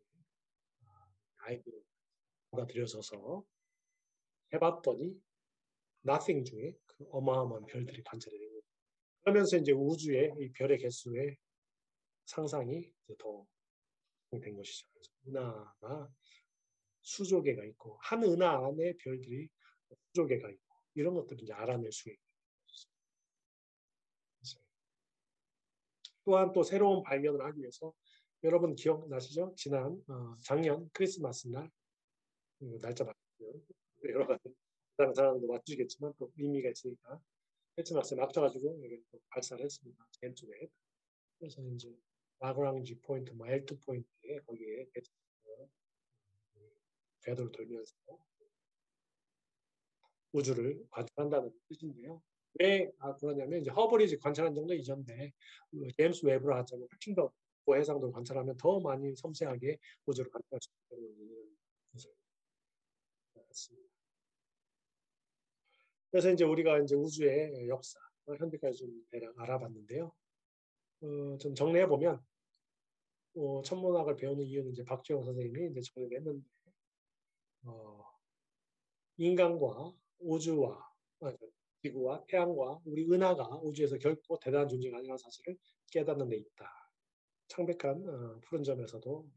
Speaker 1: 아이디어를 받아들여져서 해봤더니 nothing 중에 그 어마어마한 별들이 관찰이 된 거예요. 그러면서 이제 우주의 이 별의 개수의 상상이 이제 더 된 것이죠. 은하가 수조 개가 있고 한 은하 안에 별들이 수조 개가 있고 이런 것들을 이제 알아낼 수 있는 또한 또 새로운 발견을 하기 위해서 여러분 기억나시죠? 지난 작년 크리스마스 날 날짜 맞추면 여러 가지 다른 사람도 맞추겠지만 또 의미가 있으니까 크리스마스에 맞춰가지고 또 발사를 했습니다. 제임스 웹. 그래서 이제 라그랑지 포인트, L2 포인트에 거기에 궤도를 돌면서 우주를 관찰한다는 뜻인데요. 왜 그러냐면 이제 허블이 관찰한 정도 이전인데 제임스 웹으로 하자면 훨씬 더 고해상도를 관찰하면 더 많이 섬세하게 우주를 관찰할 수 있다는 것을 알았습니다. 그래서 이제 우리가 이제 우주의 역사 현대까지 좀 대략 알아봤는데요. 좀 정리해 보면 천문학을 배우는 이유는 이제 박지영 선생님이 이제 정리를 했는데 인간과 우주와 지구와 태양과 우리 은하가 우주에서 결코 대단한 존재가 아니라는 사실을 깨닫는 데 있다. 창백한 푸른 점에서도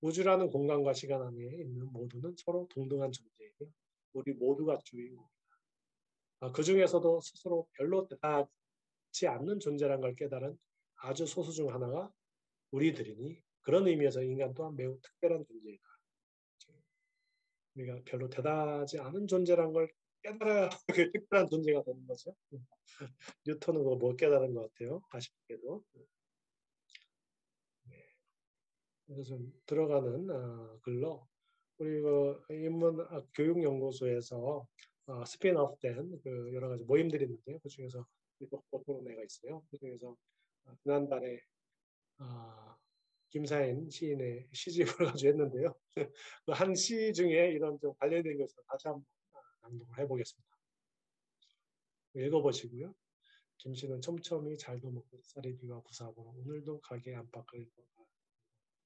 Speaker 1: 우주라는 공간과 시간 안에 있는 모두는 서로 동등한 존재이며 우리 모두가 주인공이다. 그 중에서도 스스로 별로 대단하지 않는 존재란 걸 깨달은 아주 소수 중 하나가 우리들이니 그런 의미에서 인간 또한 매우 특별한 존재이다. 우리가 별로 대단하지 않은 존재란 걸 깨달아야 그 특별한 존재가 되는 거죠. 뉴턴은 그거 못 깨달은 것 같아요. 아쉽게도. 네. 그래서 좀 들어가는 글로 우리 인문 교육연구소에서 스핀오프된 그 여러 가지 모임들이 있는데요. 그 중에서 토론회가 있어요. 그 중에서 지난달에 김사인 시인의 시집을 가지고 했는데요. 그 한 시 중에 이런 좀 관련된 것을 다시 한번 낭독을 해보겠습니다. 읽어보시고요. 김씨는 촘촘히 잘도 먹고 쌀이 비와 부사하고 오늘도 가게 안팎을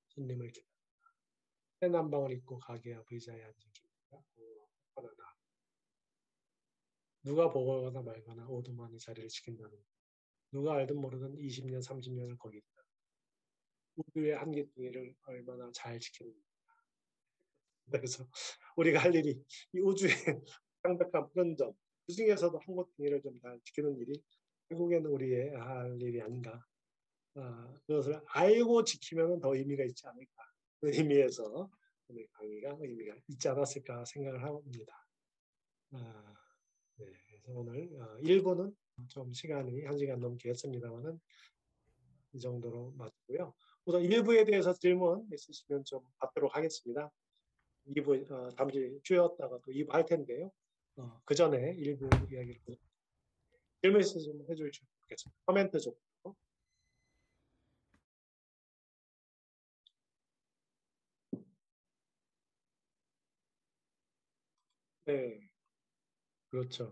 Speaker 1: 손님을 기다린다. 새 난방을 입고 가게 앞 의자에 앉은 김씨가 화나다. 누가 보거나 말거나 오두만이 자리를 지킨다는 누가 알든 모르든 20년, 30년을 거기 있다. 우주의 한계뚱이를 얼마나 잘 지키는가. 그래서 우리가 할 일이 이 우주의 강력한 푸른점 그 중에서도 한계뚱이를 좀 잘 지키는 일이 결국에는 우리의 할 일이 아닌가. 그것을 알고 지키면 더 의미가 있지 않을까. 그 의미에서 오늘 강의가 의미가 있지 않았을까 생각을 합니다. 네, 그래서 오늘 1부는 좀 시간이 1시간 넘게 했습니다만은 이 정도로 마치고요. 우선 1부에 대해서 질문 있으시면 좀 받도록 하겠습니다. 2부 잠시 쉬었다가 또 2부 할 텐데요. 그 전에 1부 이야기를 질문 있으시면 해주시면 좋겠습니다. 코멘트 좀. 네, 그렇죠.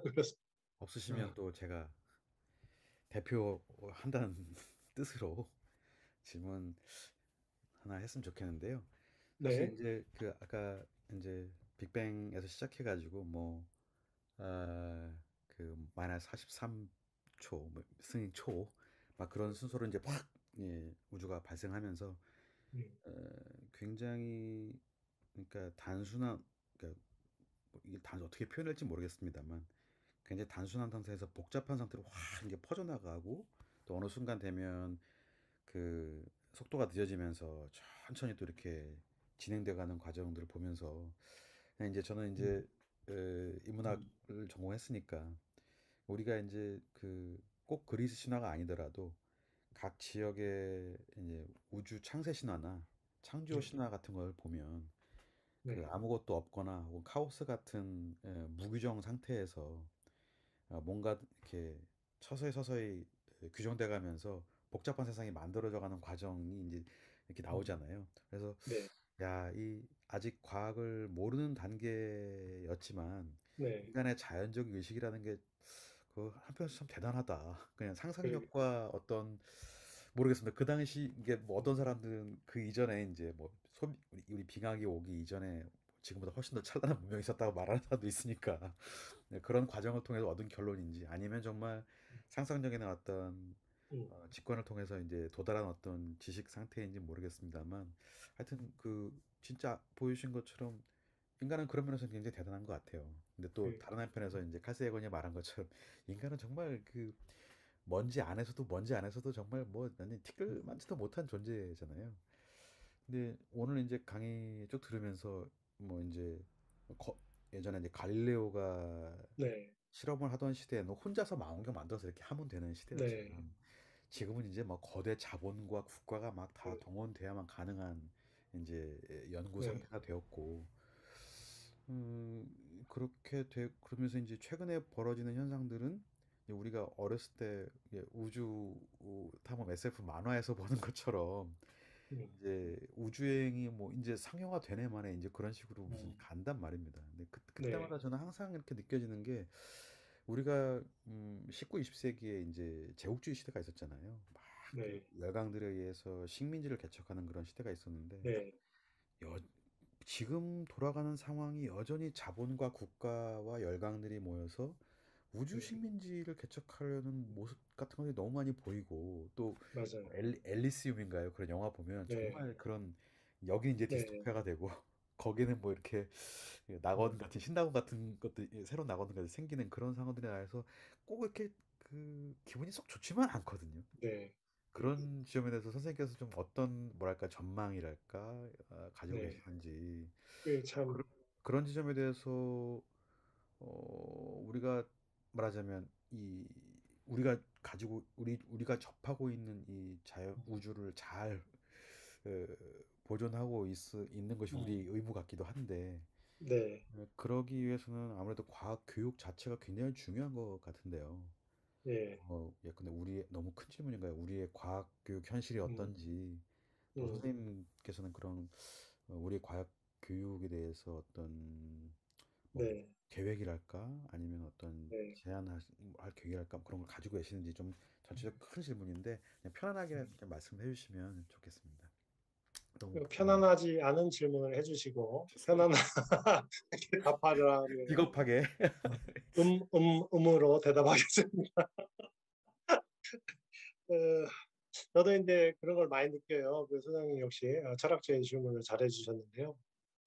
Speaker 1: 그래서
Speaker 2: 없으시면 또 제가 대표한다는 뜻으로 질문 하나 했으면 좋겠는데요. 사실
Speaker 1: 네,
Speaker 2: 이제 그 아까 이제 빅뱅에서 시작해가지고 그 마이너스 43초 승인 초막 그런 순서로 이제 확 우주가 발생하면서 어, 굉장히 그러니까 단순한 그러니까 이게 어떻게 표현할지 모르겠습니다만 굉장히 단순한 상태에서 복잡한 상태로 확 이게 퍼져나가고 또 어느 순간 되면 그 속도가 늦어지면서 천천히 또 이렇게 진행돼가는 과정들을 보면서 그냥 이제 저는 이제 인문학을 전공했으니까 우리가 이제 그 꼭 그리스 신화가 아니더라도 각 지역의 이제 우주 창세 신화나 창조 신화 같은 걸 보면 그
Speaker 1: 네,
Speaker 2: 아무것도 없거나 혹은 카오스 같은 무규정 상태에서 뭔가 이렇게 서서히 규정돼 가면서 복잡한 세상이 만들어져 가는 과정이 이제 이렇게 나오잖아요. 그래서
Speaker 1: 네,
Speaker 2: 야, 이 아직 과학을 모르는 단계였지만
Speaker 1: 네,
Speaker 2: 인간의 자연적 의식이라는 게 그 한편에서 참 대단하다. 그냥
Speaker 1: 그,
Speaker 2: 상상력과 어떤 모르겠습니다. 그 당시 이게 뭐 어떤 사람들은 그 이전에 이제 뭐 우리 빙하기 오기 이전에 지금보다 훨씬 더 찬란한 문명이 있었다고 말하는 사람도 있으니까 네, 그런 과정을 통해서 얻은 결론인지 아니면 정말 상상력에 나왔던 직관을 통해서 이제 도달한 어떤 지식 상태인지 모르겠습니다만 하여튼 그 진짜 보여주신 것처럼 인간은 그런 면에서 굉장히 대단한 것 같아요. 근데 또
Speaker 1: 그,
Speaker 2: 다른 한편에서 이제 칼세이건이 말한 것처럼 인간은 정말 그 먼지 안에서도 정말 뭐 완전 티끌만치도 못한 존재잖아요. 근데 오늘 이제 강의 쭉 들으면서 뭐 이제 거- 예전에 이제 갈릴레오가
Speaker 1: 네,
Speaker 2: 실험을 하던 시대에는 혼자서 망원경 만들어서 이렇게 하면 되는
Speaker 1: 네,
Speaker 2: 시대였지만 지금은 이제 뭐 거대 자본과 국가가 막 다
Speaker 1: 그,
Speaker 2: 동원돼야만 가능한 이제 연구
Speaker 1: 네,
Speaker 2: 상태가 되었고 그러면서 이제 최근에 벌어지는 현상들은 이제 우리가 어렸을 때 이게 우주 탐험 SF 만화에서 보는 것처럼
Speaker 1: 음,
Speaker 2: 이제 우주여행이 뭐 이제 상용화 되네 만에 이제 그런 식으로 무슨
Speaker 1: 음,
Speaker 2: 간단 말입니다. 근데
Speaker 1: 네,
Speaker 2: 그때마다 저는 항상 이렇게 느껴지는 게 우리가 19, 20세기에 이제 제국주의 시대가 있었잖아요. 막 그
Speaker 1: 네,
Speaker 2: 열강들에 의해서 식민지를 개척하는 그런 시대가 있었는데
Speaker 1: 네,
Speaker 2: 여, 지금 돌아가는 상황이 여전히 자본과 국가와 열강들이 모여서 우주
Speaker 1: 네,
Speaker 2: 식민지를 개척하려는 모습 같은 것이 너무 많이 보이고 또
Speaker 1: 맞아요.
Speaker 2: 엘리시움인가요? 그런 영화 보면
Speaker 1: 네,
Speaker 2: 정말 그런 여기 이제
Speaker 1: 네,
Speaker 2: 디스토피아가 되고 거기는 뭐 이렇게 낙원 같은 신낙원 같은 것도 새로운 낙원들이 생기는 그런 상황들이 나서 꼭 이렇게 그 기분이 썩 좋지만 않거든요.
Speaker 1: 네.
Speaker 2: 그런 지점에 대해서 선생님께서 좀 어떤 뭐랄까 전망이랄까 가지고
Speaker 1: 네.
Speaker 2: 계시는지
Speaker 1: 참,
Speaker 2: 그런 지점에 대해서 우리가 말하자면 이 우리가 가지고 우리가 접하고 있는 이 자연 우주를 잘 어, 보존하고 있는 것이 우리 의무 같기도 한데
Speaker 1: 네.
Speaker 2: 그러기 위해서는 아무래도 과학 교육 자체가 굉장히 중요한 것 같은데요.
Speaker 1: 예.
Speaker 2: 근데 너무 큰 질문인가요? 우리의 과학 교육 현실이
Speaker 1: 음,
Speaker 2: 어떤지 또
Speaker 1: 음,
Speaker 2: 선생님께서는 그런 우리의 과학 교육에 대해서 어떤 뭐
Speaker 1: 네.
Speaker 2: 계획이랄까 아니면 어떤
Speaker 1: 네.
Speaker 2: 제안할 계획이랄까 그런 걸 가지고 계시는지 좀 전체적 큰 질문인데 그냥 편안하게 그냥 말씀해 주시면 좋겠습니다. 너무 궁금해요.
Speaker 1: 편안하지 않은 질문을 해주시고, 편안하게 답하라면,
Speaker 2: 비겁하게.
Speaker 1: 음으로 대답하겠습니다. 어, 저도 이제 그런 걸 많이 느껴요. 그 소장님 역시 철학적인 질문을 잘 해주셨는데요.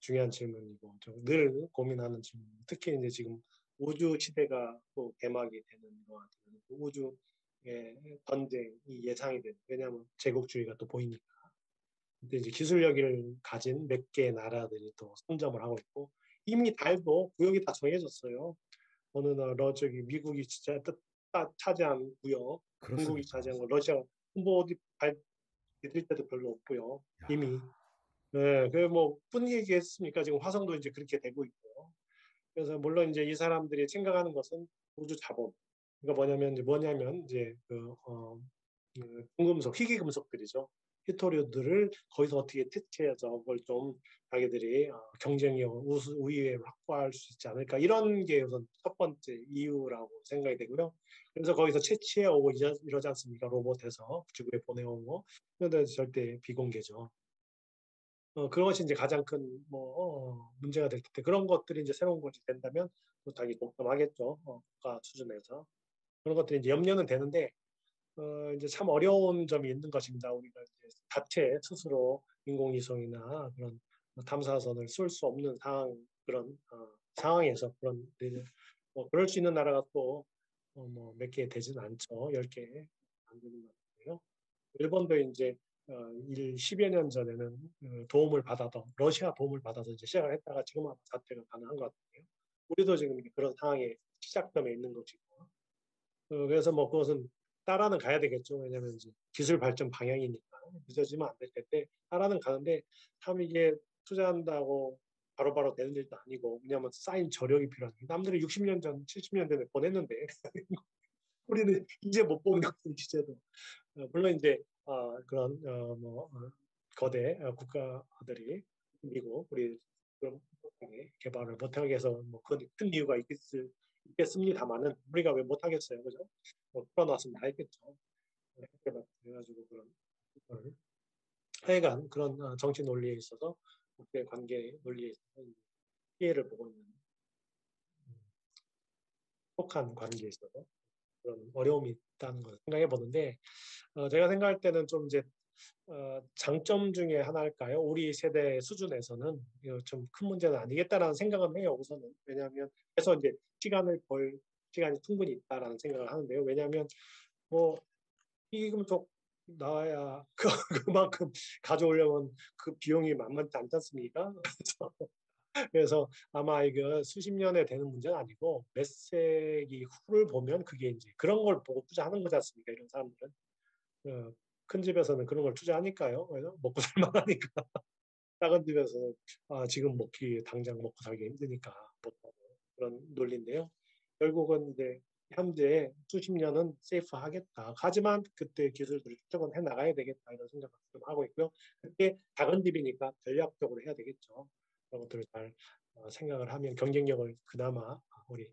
Speaker 1: 중요한 질문이고, 늘 고민하는 질문. 특히 이제 지금 우주 시대가 또 개막이 되는 것 같아요. 우주의 전쟁이 예상이 되는. 왜냐하면 제국주의가 또 보이니까. 근데 이제 기술력을 가진 몇 개의 나라들이 또 선점을 하고 있고, 이미 달도 구역이 다 정해졌어요. 어느 나라 저기 미국이 진짜 차지한 구역, 중국이
Speaker 2: 그렇습니까?
Speaker 1: 차지한 거, 러시아가 뭐 어디 발디딜 때도 별로 없고요.
Speaker 2: 야,
Speaker 1: 이미. 네, 그뭐 뿐이겠습니까? 지금 화성도 이제 그렇게 되고 있고요. 그래서 물론 이제 이 사람들이 생각하는 것은 우주 자본. 그러니까 뭐냐면 이제 그 중금속, 희귀금속들이죠. 히토류들을 거기서 어떻게 퇴치해서 그걸 좀 자기들이 경쟁력 우위에 확보할 수 있지 않을까 이런 게 우선 첫 번째 이유라고 생각이 되고요. 그래서 거기서 채취해 오고 이러지 않습니까? 로봇에서 지구에 보내오고 그런데 절대 비공개죠. 그것이 이제 가장 큰 문제가 될 텐데 그런 것들이 이제 새로운 것이 된다면 또 당연히 독점하겠죠. 국가 수준에서 그런 것들이 이제 염려는 되는데 이제 참 어려운 점이 있는 것입니다. 우리가 이제 자체 스스로 인공위성이나 그런 탐사선을 쏠 수 없는 그런 상황에서 그럴 수 있는 나라가 또 뭐 몇 개 되지는 않죠. 10개 안 되는 것 같고요. 일본도 이제 10여 년 전에는 도움을 받아서 러시아 도움을 받아서 이제 시작을 했다가 지금은 사태가 가능한 것 같아요. 우리도 지금 그런 상황에 시작점에 있는 것이고 그래서 뭐 그것은 따라는 가야 되겠죠. 왜냐하면 이제 기술 발전 방향이니까 늦어지면 안 될 텐데 따라는 가는데 참 이게 투자한다고 바로바로 되는 일도 아니고 왜냐하면 쌓인 저력이 필요하니까 남들은 60년 전, 70년 전에 보냈는데 우리는 이제 못 보는 것들 기제도 물론 이제 그런 거대 국가들이 미국 우리 그런 개발을 못하게 해서 뭐 큰 이유가 있겠습니다만은 우리가 왜 못하겠어요, 그죠? 풀어놨으면 다 했겠죠. 그래가지고 그런 하여간 그런 정치 논리에 있어서 국제 관계 논리에 있어서 피해를 보고 있는 속한 관계에 있어서 그런 어려움이 있다는 걸 생각해 보는데 제가 생각할 때는 좀 이제 장점 중에 하나일까요? 우리 세대 수준에서는 좀 큰 문제는 아니겠다라는 생각은 해요. 우선은 왜냐하면 그래서 이제 시간을 벌 시간이 충분히 있다라는 생각을 하는데요. 왜냐하면 뭐 희귀금속 나와야 그만큼 가져오려면 그 비용이 만만치 않지 않습니까? 그래서 아마 이거 수십 년에 되는 문제는 아니고 몇 세기 후를 보면 그게 이제 그런 걸 보고 투자하는 거지 않습니까? 이런 사람들은. 큰 집에서는 그런 걸 투자하니까요. 그래서 먹고 살만하니까. 작은 집에서는 지금 당장 먹고 살기 힘드니까 못하고 그런 논리인데요. 결국은 이제 현재 수십 년은 세이프 하겠다. 하지만 그때 기술들을 추적은 해 나가야 되겠다 이런 생각을 좀 하고 있고요. 그때 작은 집이니까 전략적으로 해야 되겠죠. 그런 것들을 잘 생각을 하면 경쟁력을 그나마 우리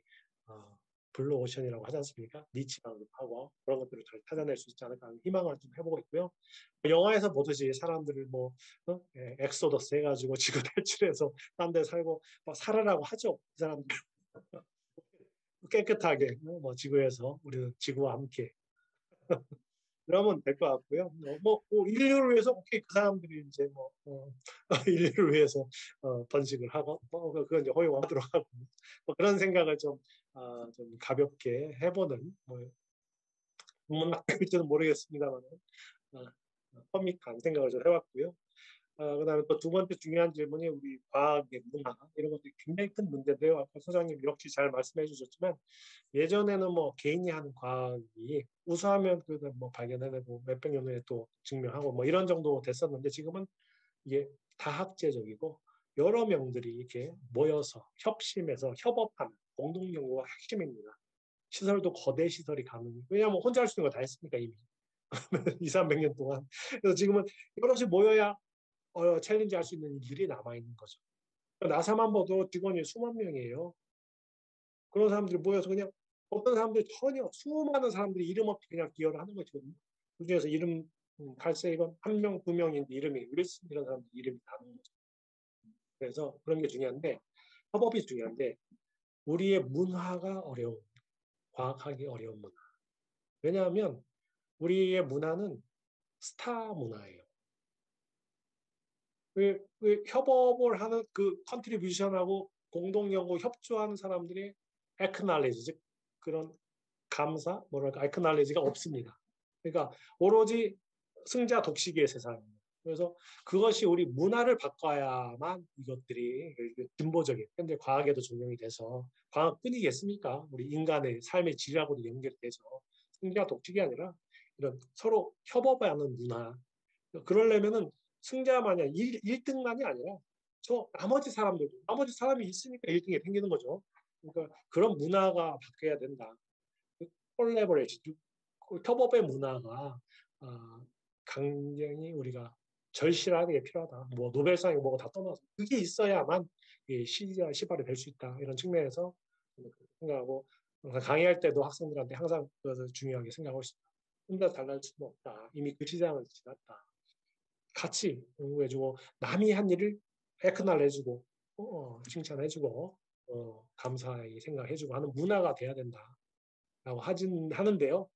Speaker 1: 블루오션이라고 하지 않습니까? 니치 방급하고 그런 것들을 잘 찾아낼 수 있지 않을까 하는 희망을 좀 해보고 있고요. 영화에서 보듯이 사람들을 엑소더스 해가지고 지구 탈출해서 딴 데 살고 막 살아라고 하죠. 이 사람들 깨끗하게 지구에서 우리는 지구와 함께 그러면 될 것 같고요. 인류를 위해서 오케이 그 사람들이 이제 인류를 위해서 번식을 하고 그건 이제 허용하도록 하고 그런 생각을 좀 가볍게 해보는 문학일지는 모르겠습니다만 코믹한 생각을 좀 해봤고요. 그다음에 또 두 번째 중요한 질문이 우리 과학의 문화 이런 것들이 굉장히 큰 문제인데요. 아까 소장님 역시 잘 말씀해 주셨지만 예전에는 개인이 하는 과학이 우수하면 그걸 발견해내고 몇백 년 후에 또 증명하고 이런 정도 됐었는데 지금은 이게 다학제적이고 여러 명들이 이렇게 모여서 협심해서 협업하는 공동 연구가 핵심입니다. 시설도 거대 시설이 가능해요. 왜냐하면 혼자 할 수 있는 거 다 했으니까 이미 2, 300년 동안. 그래서 지금은 여럿이 모여야 챌린지 할 수 있는 일들이 남아있는 거죠. 나사만 봐도 직원이 수만 명이에요. 그런 사람들이 모여서 그냥 어떤 사람들이 전혀 수많은 사람들이 이름 없이 그냥 기여를 하는 거거든요. 그중에서 이름 갈색은 한 명, 두 명인데 이름이 윌슨 이런 사람들 이름이 나는 거죠. 그래서 그런 게 중요한데 협업이 중요한데 우리의 문화가 어려운 과학하기 어려운 문화. 왜냐하면 우리의 문화는 스타 문화예요. 협업을 하는 그 컨트리뷰션하고 공동연구 협조하는 사람들이 acknowledge, 즉 그런 감사, acknowledge가 없습니다. 그러니까 오로지 승자 독식의 세상입니다. 그래서 그것이 우리 문화를 바꿔야만 이것들이 진보적인 현재 과학에도 적용이 돼서 과학뿐이겠습니까? 우리 인간의 삶의 질하고도 연결돼서 승자 독식이 아니라 이런 서로 협업하는 문화. 그러려면은 승자만이 1등만이 아니라 나머지 사람이 있으니까 1등이 생기는 거죠. 그러니까 그런 문화가 바뀌어야 된다. 콜라보레이션, 협업의 문화가 굉장히 우리가 절실하게 필요하다. 노벨상이 뭐고 다 떠나서 그게 있어야만 시발이 될 수 있다. 이런 측면에서 생각하고 강의할 때도 학생들한테 항상 그것을 중요하게 생각하고 있습니다. 혼자 달라질 수는 없다. 이미 그 시장을 지났다. 같이 공부해주고 남이 한 일을 에크날해주고 칭찬해주고 감사히 생각해주고 하는 문화가 돼야 된다라고 하는데요.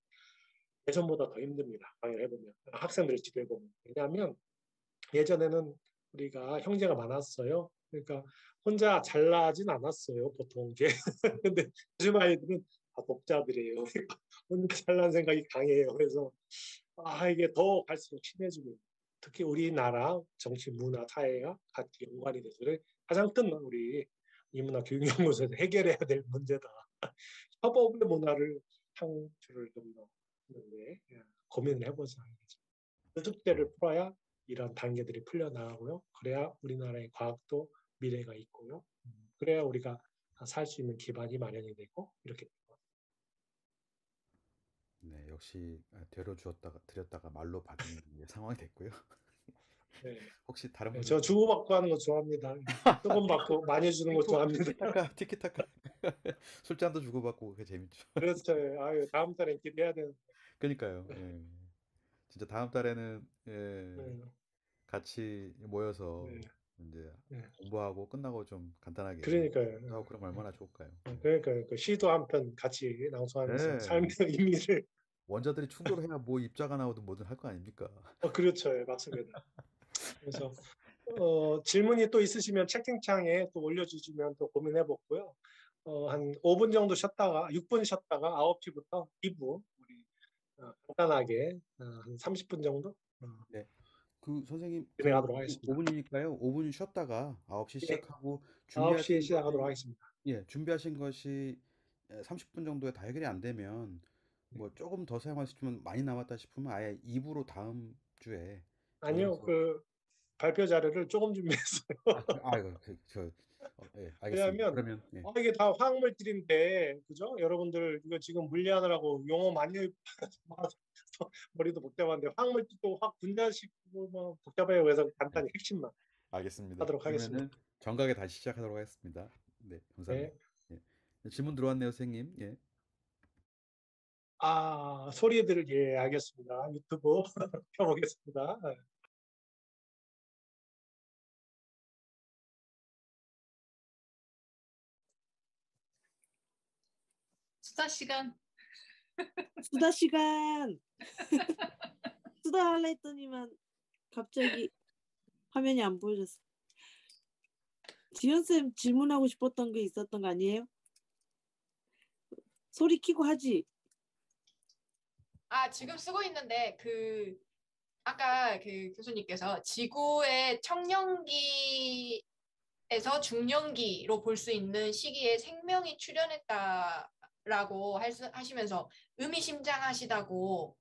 Speaker 1: 예전보다 더 힘듭니다. 강의를 해보면 학생들을 지도해보면 왜냐하면 예전에는 우리가 형제가 많았어요. 그러니까 혼자 잘나진 않았어요. 보통 게 근데 요즘 아이들은 다 독자들이에요. 혼자 잘난 생각이 강해요. 그래서 이게 더 갈수록 심해지고 특히 우리나라 정치, 문화, 사회가 같이 연관이 돼서 가장 큰 우리 인문학 교육연구소에서 해결해야 될 문제다. 협업의 문화를 창출을 좀 더 하는데 고민을 해보자. 그 숙제를 풀어야 이런 단계들이 풀려나가고요. 그래야 우리나라의 과학도 미래가 있고요. 그래야 우리가 살 수 있는 기반이 마련이 되고 이렇게 됩니다.
Speaker 2: 네, 역시 되려 드렸다가 말로 받은 상황이 됐고요.
Speaker 1: 네.
Speaker 2: 혹시 다른
Speaker 1: 네,
Speaker 2: 분들
Speaker 1: 저 주고받고 하는 거 좋아합니다. 조금 받고 많이 주는 거 좋아합니다.
Speaker 2: 티키타카 술잔도 주고받고 그게 재밌죠.
Speaker 1: 그렇죠. 다음 달에 기대해야 되는.
Speaker 2: 그러니까요. 예. 진짜 다음 달에는
Speaker 1: 네.
Speaker 2: 같이 모여서
Speaker 1: 네.
Speaker 2: 이제
Speaker 1: 네.
Speaker 2: 공부하고 끝나고 좀 간단하게
Speaker 1: 그러니까요.
Speaker 2: 하고 그러면 얼마나 좋을까요?
Speaker 1: 그러니까 그 시도 한 편 같이 낭송하면서
Speaker 2: 네.
Speaker 1: 삶의 의미를.
Speaker 2: 원자들이 충돌해야 뭐 입자가 나오든 뭐든 할 거 아닙니까?
Speaker 1: 그렇죠. 맞습니다. 그래서 질문이 또 있으시면 채팅창에 또 올려주시면 또 고민해 보고요. 한 5분 정도 쉬었다가 6분 쉬었다가 9시부터 2부 우리 간단하게 한 30분 정도
Speaker 2: 네. 그 선생님
Speaker 1: 진행하도록 하겠습니다.
Speaker 2: 5분이니까요. 5분 쉬었다가 9시
Speaker 1: 네.
Speaker 2: 시작하고
Speaker 1: 9시에 시작하도록 하겠습니다.
Speaker 2: 준비하신 것이 30분 정도에 다 해결이 안 되면 뭐 조금 더 사용할 수 있으면 많이 남았다 싶으면 아예 2부로 다음 주에
Speaker 1: 아니요,
Speaker 2: 이어서
Speaker 1: 발표 자료를 조금 준비했어요.
Speaker 2: 예, 알겠습니다.
Speaker 1: 왜냐하면
Speaker 2: 그러면 예.
Speaker 1: 이게 다 화학물질인데, 그죠? 여러분들 이거 지금 물리하느라고 용어 많이 머리도 복잡한데 화학물질도 확 분자식고 복잡해요. 그래서 간단히 핵심만
Speaker 2: 알겠습니다.
Speaker 1: 하도록 하겠습니다.
Speaker 2: 그러면은 정각에 다시 시작하도록 하겠습니다. 네, 감사합니다.
Speaker 1: 네.
Speaker 2: 예. 질문 들어왔네요, 선생님. 예.
Speaker 1: 소리들 알겠습니다. 유튜브 켜보겠습니다.
Speaker 4: 수다 시간.
Speaker 5: 수다 시간. 수다 할라 했더니만 갑자기 화면이 안 보여졌어. 지연쌤 질문하고 싶었던 게 있었던 거 아니에요? 소리 키고 하지?
Speaker 6: 아, 지금 쓰고 있는데 아까 그 교수님께서 지구의 청년기에서 중년기로 볼 수 있는 시기에 생명이 출현했다라고 하시면서 의미심장하시다고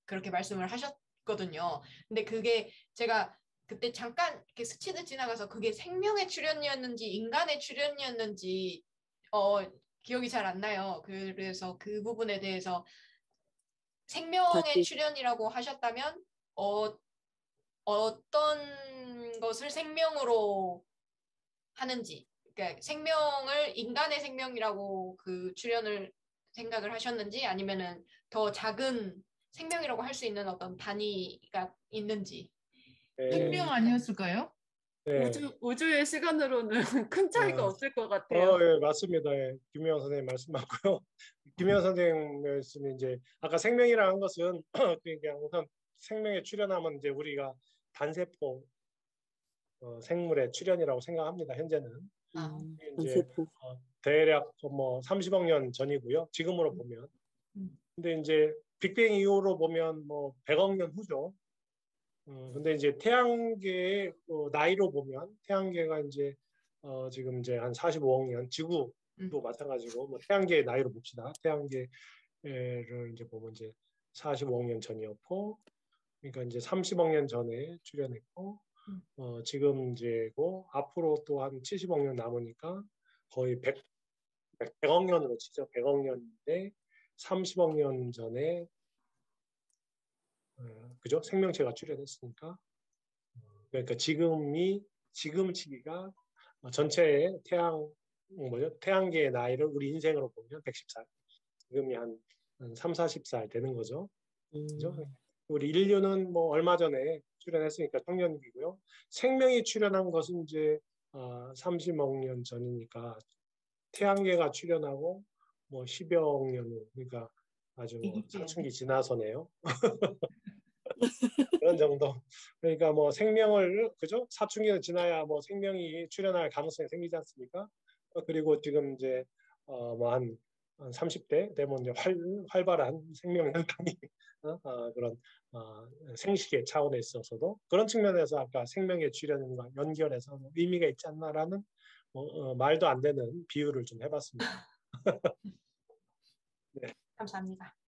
Speaker 6: 그렇게 말씀을 하셨거든요. 근데 그게 제가 그때 잠깐 이렇게 스치듯 지나가서 그게 생명의 출현이었는지 인간의 출현이었는지 기억이 잘 안 나요. 그래서 그 부분에 대해서 생명의 출현이라고 하셨다면 어떤 것을 생명으로 하는지, 그러니까 인간의 생명이라고 그 출현을 생각을 하셨는지 아니면은 더 작은 생명이라고 할 수 있는 어떤 단위가 있는지.
Speaker 4: 생명 아니었을까요?
Speaker 1: 네.
Speaker 3: 우주의 시간으로는 큰 차이가 없을 것 같아요.
Speaker 1: 예, 맞습니다. 예, 김혜영 선생님 말씀 맞고요. 김혜영 선생님 말씀이 이제 아까 생명이라는 것은 그러니까 우선 생명에 출현하면 이제 우리가 단세포 생물의 출현이라고 생각합니다. 현재는 이제 대략 뭐 30억 년 전이고요. 지금으로 보면. 근데 이제 빅뱅 이후로 보면 뭐 100억 년 후죠. 근데 이제 태양계의 나이로 보면 태양계가 이제 지금 이제 한 45억 년, 지구도 마찬가지고 뭐 태양계의 나이로 봅시다. 태양계를 이제 보면 이제 45억 년 전이었고, 그러니까 이제 30억 년 전에 출현했고, 지금 이제고 앞으로 또 한 70억 년 남으니까 거의 100억 년으로 치죠. 100억 년인데 30억 년 전에 그죠? 생명체가 출현했으니까. 그러니까 지금 시기가 전체의 태양계의 나이를 우리 인생으로 보면 110살. 지금이 한 3, 40살 되는 거죠. 그죠? 우리 인류는 뭐 얼마 전에 출현했으니까 청년기고요. 생명이 출현한 것은 이제 30억 년 전이니까 태양계가 출현하고 뭐 10억 년 후, 그러니까 아주 사춘기 지나서네요. 그런 정도. 그러니까 뭐 생명을 그죠? 사춘기를 지나야 뭐 생명이 출현할 가능성이 생기지 않습니까? 그리고 지금 이제 뭐 한 30대 되면 이제 활발한 생명 현상이 그런 생식의 차원에 있어서도 그런 측면에서 아까 생명의 출현과 연결해서 의미가 있지 않나라는 말도 안 되는 비유를 좀 해봤습니다.
Speaker 6: 네. 감사합니다.